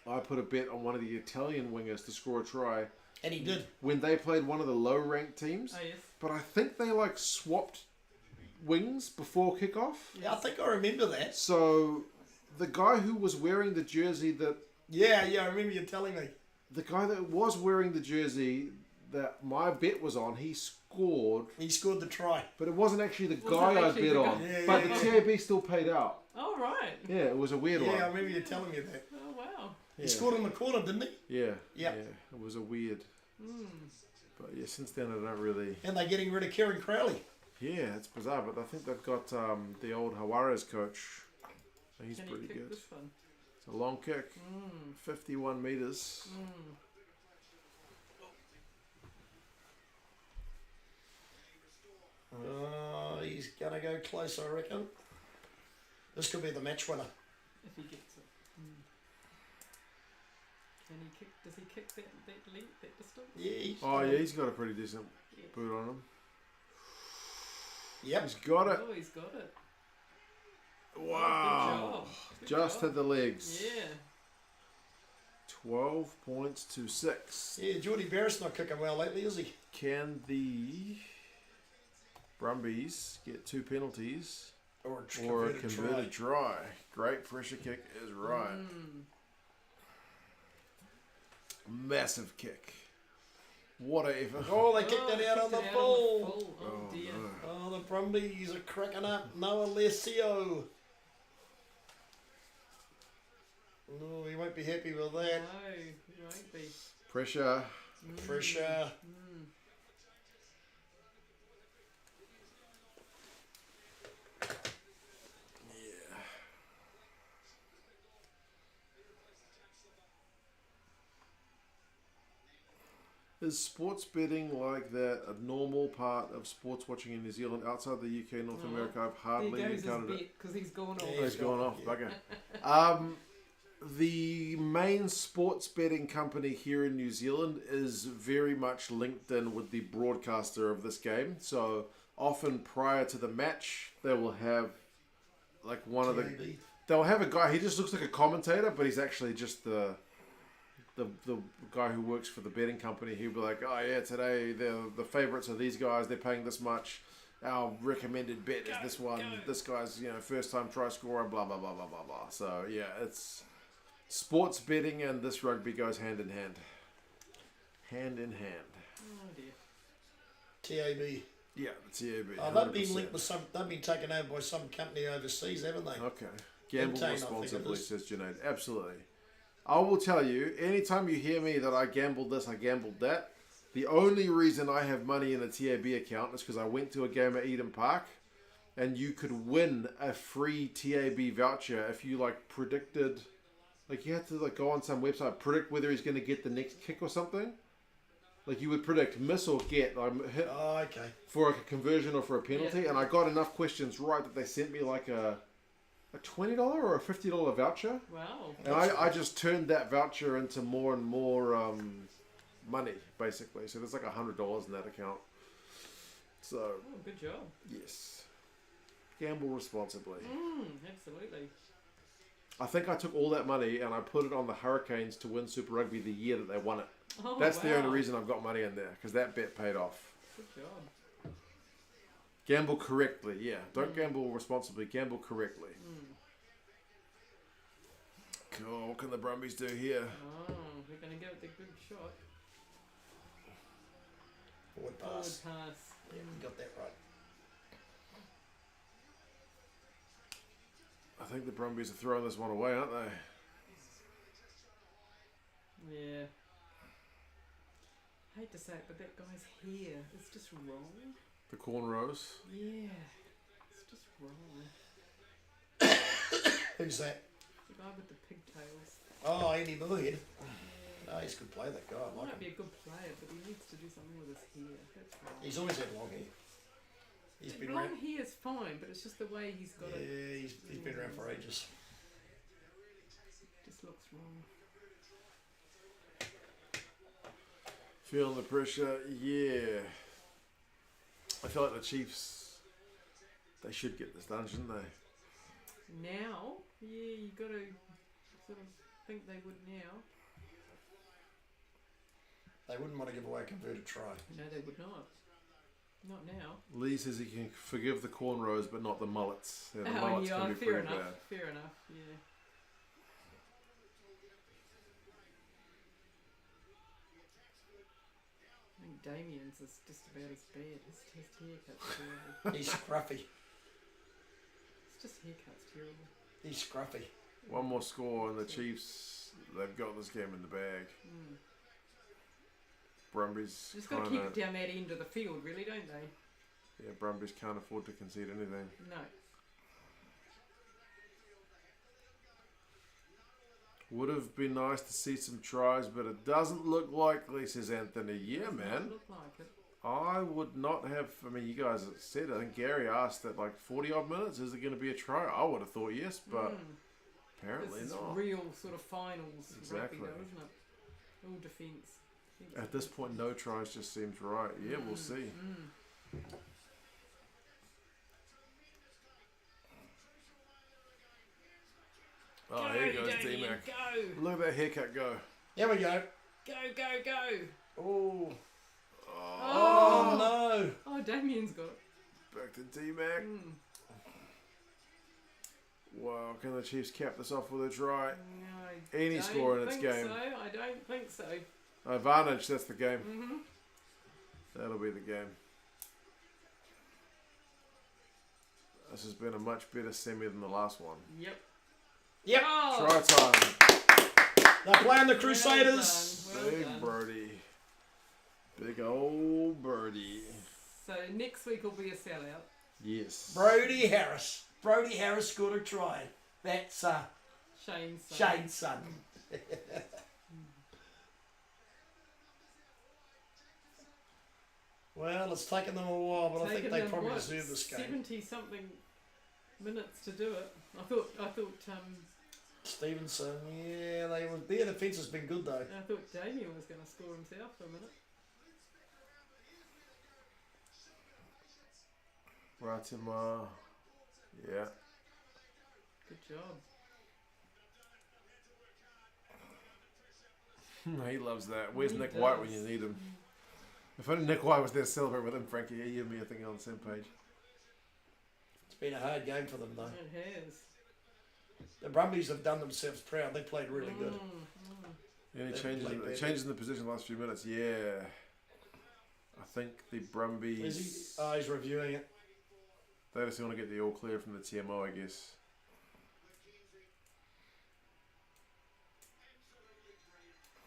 I put a bet on one of the Italian wingers to score a try And he did. when they played one of the low ranked teams. Oh, yes. But I think they like swapped wings before kickoff. Yeah, I think I remember that. So the guy who was wearing the jersey that Yeah, I remember you telling me. the guy that was wearing the jersey that my bet was on, he scored, He scored the try. but it wasn't actually the Wasn't guy I actually bet the on. guy. Yeah, But yeah, the TAB still paid out. Oh, right. Yeah, it was a weird Yeah, I one. remember you telling me that. Oh, wow. He scored in the corner, didn't he? Yeah, Yep. yeah, it was a weird. Mm. But yeah, since then I don't really. And they're getting rid of Kieran Crowley. Yeah, it's bizarre, but I think they've got the old Hawares coach. He's Can pretty he kick good. this one? It's a long kick, 51 meters. He's going to go close, I reckon. This could be the match winner. If he gets it. Can he kick? Does he kick that length, that distance? Yeah. Oh yeah, he's got a pretty decent boot on him. Yep. He's got it. Oh, he's got it. Wow. Good Just job. hit the legs. Yeah. 12 points to 6. Yeah, Jordy Barrett's not kicking well lately, is he? Can the Brumbies get 2 penalties Or or a converted converted try? Great pressure kick is right. Massive kick. What a effort. Oh, they kicked it out on the full. Oh, dear. no. Oh, the Brumbies are cracking up. Noah Lesio. Oh, he won't be happy with that. No, he won't be. Pressure. Pressure. Yeah. Is sports betting like that a normal part of sports watching in New Zealand? Outside the UK, North America, I've hardly There goes his encountered it. bet because he's gone off. Yeah. He's gone off, Yeah. bugger. The main sports betting company here in New Zealand is very much linked in with the broadcaster of this game. So often prior to the match, they will have like one of the. TAB. They'll have a guy. He just looks like a commentator, but he's actually just the guy who works for the betting company. He'll be like, "Oh yeah, today the favorites are these guys. They're paying this much. Our recommended bet is this one. This guy's first time try scorer. Blah blah blah blah blah blah." So yeah, it's sports betting and this rugby goes hand in hand. Hand in hand. Oh, dear. TAB. Yeah, the TAB. Oh, they've been linked with some. They've been taken over by some company overseas, haven't they? Okay. Gamble Entain, I think it responsibly, is. says Junaid. Absolutely. I will tell you, anytime you hear me that I gambled this, I gambled that, the only reason I have money in a TAB account is because I went to a game at Eden Park and you could win a free TAB voucher if you predicted, you had to go on some website, predict whether he's going to get the next kick or something. You would predict miss or get, hit Oh, okay. for a conversion or for a penalty, Yeah. and I got enough questions right that they sent me a $20 or a $50 voucher. Wow. And I just turned that voucher into more and more money, basically. So there's $100 in that account. So, Oh, good job. yes. Gamble responsibly. Absolutely. I think I took all that money and I put it on the Hurricanes to win Super Rugby the year that they won it. Oh, That's the only wow. reason I've got money in there, because that bet paid off. Good job. Gamble correctly, yeah. Don't gamble responsibly, gamble correctly. Cool, what can the Brumbies do here? Oh, we're going to go with the good shot. Forward Forward pass. pass. Yeah, we got that right. I think the Brumbies are throwing this one away, aren't they? Yeah. I hate to say it, but that guy's hair is just wrong. The cornrows. Yeah. It's just wrong. Who's that? The guy with the pigtails. Oh, Andy Moorhead. Yeah. No, he's a good player, that guy. I He like might him. be a good player, but he needs to do something with his hair. That's wrong. He's always had long hair. He's been Long around. hair's fine, but it's just the way he's got it. Yeah, he's been around for ages. Just looks wrong. Feeling the pressure, yeah. I feel like the Chiefs, they should get this done, shouldn't they? Now, yeah, you got to sort of think they would now. They wouldn't want to give away a converted try. No, they would not. Not now. Lee says he can forgive the cornrows, but not the mullets. Yeah, the Oh, mullets yeah, can be fair pretty enough. bad. Fair enough, yeah. I think Damien's is just about as bad. His haircut's terrible. He's scruffy. It's just haircut's terrible. He's scruffy. One more score, and the Chiefs, they've got this game in the bag. Brumbies Just got to kind keep it of, down that end of the field, really, don't they? yeah, Brumbies can't afford to concede anything. No. Would have been nice to see some tries, but it doesn't look likely, says Anthony. Yeah, Does not man. look like it. I would not have. I mean, you guys said. I think Gary asked at 40 odd minutes. Is there going to be a try? I would have thought yes, but apparently This is not. real sort of finals Exactly. rugby, though, isn't it? All defence. At this point, no tries just seems right. Yeah, we'll see. Oh, Go, here goes Damien, D-Mac. go. Look at that haircut go. Here we go. Go, go, go. Oh. Oh, Oh, no. Oh, Damien's got it. back to D-Mac. Wow, can the Chiefs cap this off with a try? No, Any don't score in its think game. So. I don't think so. Advantage, that's the game. Mm-hmm. That'll be the game. This has been a much better semi than the last one. Yep. Yep. Oh, Try time. They're playing the Crusaders. Well done, well Big done. birdie. Big old birdie. So next week will be a sellout. Yes. Brody Harris. Brody Harris scored a try. That's Shane's son. Shane's son. Well, it's taken them a while, but I think Taken they them, probably what, deserve this game. 70 something minutes to do it. I thought Stevenson, yeah, their defence has been good though. Damien was going to score himself for a minute. Ratima. Yeah. Good job. He loves that. Where's He Nick White does. when you need him? If only Nick White was there to celebrate with him, Frankie, you and me, I think, are on the same page. It's been a hard game for them though. It has. The Brumbies have done themselves proud. They played really good. Any They changes, played better. changes in the position the last few minutes? Yeah. I think the Brumbies... Is he? Oh, he's reviewing it. They just want to get the all clear from the TMO, I guess.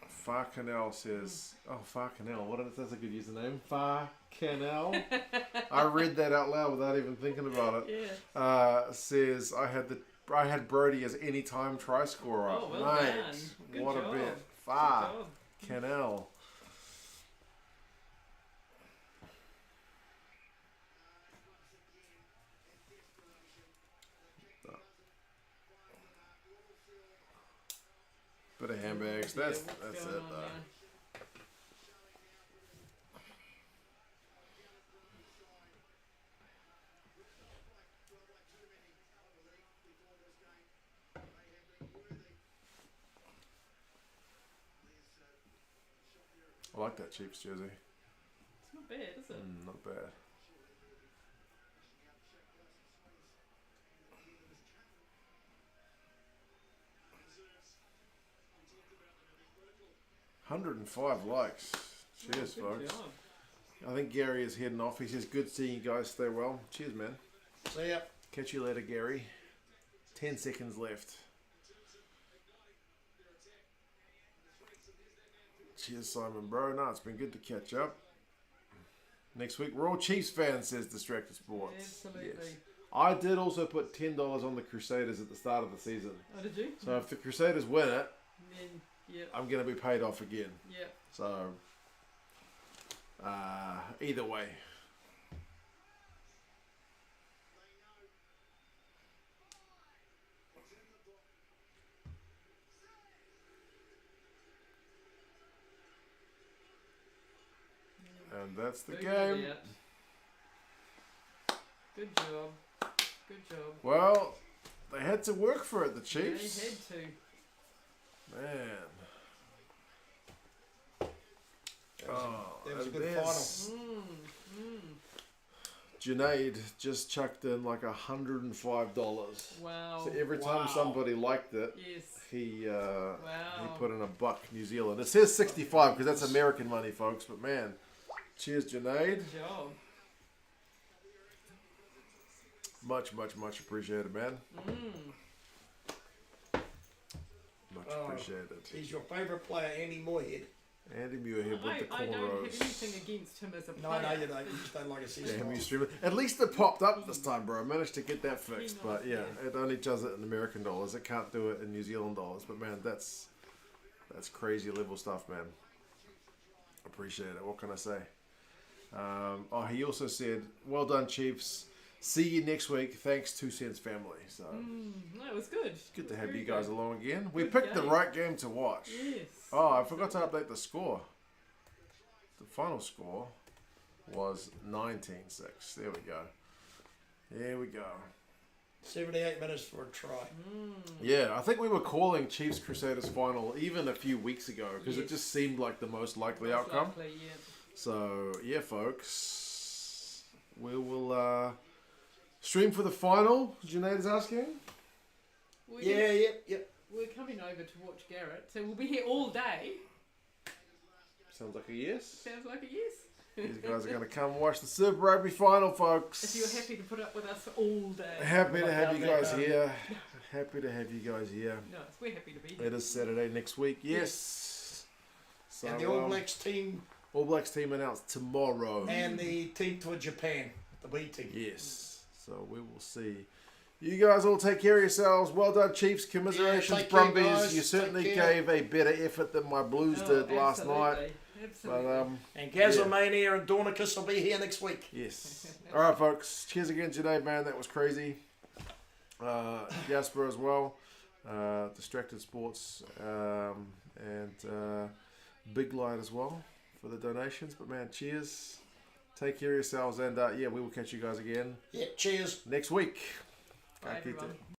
Far Canal says, oh, Far Canal, that's a good username. Far Canal. I read that out loud without even thinking about it. Yeah. Says I had Brody as anytime try scorer. Oh, well Mate, done. Good what job. a bit. Good Far job. Canal. Bit of handbags. That's what's it going on though. now? I like that Chiefs jersey. It's not bad, is it? Not bad. $105 likes. Cheers, Good folks. job. I think Gary is heading off. He says, good seeing you guys. Stay well. Cheers, man. See ya. Catch you later, Gary. 10 seconds left. Cheers, Simon, bro. No, it's been good to catch up. Next week, we're all Chiefs fans, says Distracted Sports. Absolutely. Yes. I did also put $10 on the Crusaders at the start of the season. Oh, did you? So if the Crusaders win it, Then, yep, I'm going to be paid off again. yep. So, either way. And that's the Figured it game. out. Good job. Good job. Well, they had to work for it, the Yeah, Chiefs. he had to. Man. That was a and good there's Junaid just chucked in like $105. Wow. So every time Wow. somebody liked it, Yes. he Wow. put in $1 New Zealand. It says 65 because that's American money, folks. But man, cheers, Junaid. Good job. Much appreciated, man. Much appreciated. He's your favourite player, Andy Moorhead. Andy Muirhead with the I don't have cornrows. anything against him as a No, player. no, you don't. You just don't like a season. Damn you, streamer. At least it popped up this time, bro. I managed to get that fixed. He knows, But yeah, yeah. it only does it in American dollars. It can't do it in New Zealand dollars. But man, that's crazy level stuff, man. Appreciate it. What can I say? He also said, well done, Chiefs. See you next week. Thanks, 2 Cents family. So That was good. good to have Very you guys good. along again. We Good picked the game. right game to watch. Yes. Oh, I forgot to update the score. The final score was 19-6. There we go. There we go. 78 minutes for a try. Yeah, I think we were calling Chiefs Crusaders final even a few weeks ago because it Yes. just seemed like the most likely Most outcome. likely, yeah. So, yeah, folks, we will stream for the final. Junaid is asking. We're Yeah, gonna- yep. We're coming over to watch Garrett, so we'll be here all day. Sounds like a yes. Sounds like a yes. These guys are going to come watch the Super Rugby final, folks. If you're happy to put up with us all day. Happy to have you guys Down here. Happy to have you guys here. Nice, we're happy to be here. It is Saturday next week. Yes. So, And the All Blacks team All Blacks team announced tomorrow. and the team to Japan, the B team. Yes. So we will see. You guys all take care of yourselves. Well done, Chiefs. Commiserations, take care, Brumbies. guys. You Take certainly care. gave a better effort than my Blues did last night. Absolutely. But And Gazza Mania and Dornicus will be here next week. yes. All right, folks. Cheers again today, man. That was crazy. Jasper as well. Distracted Sports and Big Light as well for the donations. But man, cheers. Take care of yourselves, and yeah, we will catch you guys again Yeah, cheers. next week. Bye, Ka kite. everyone.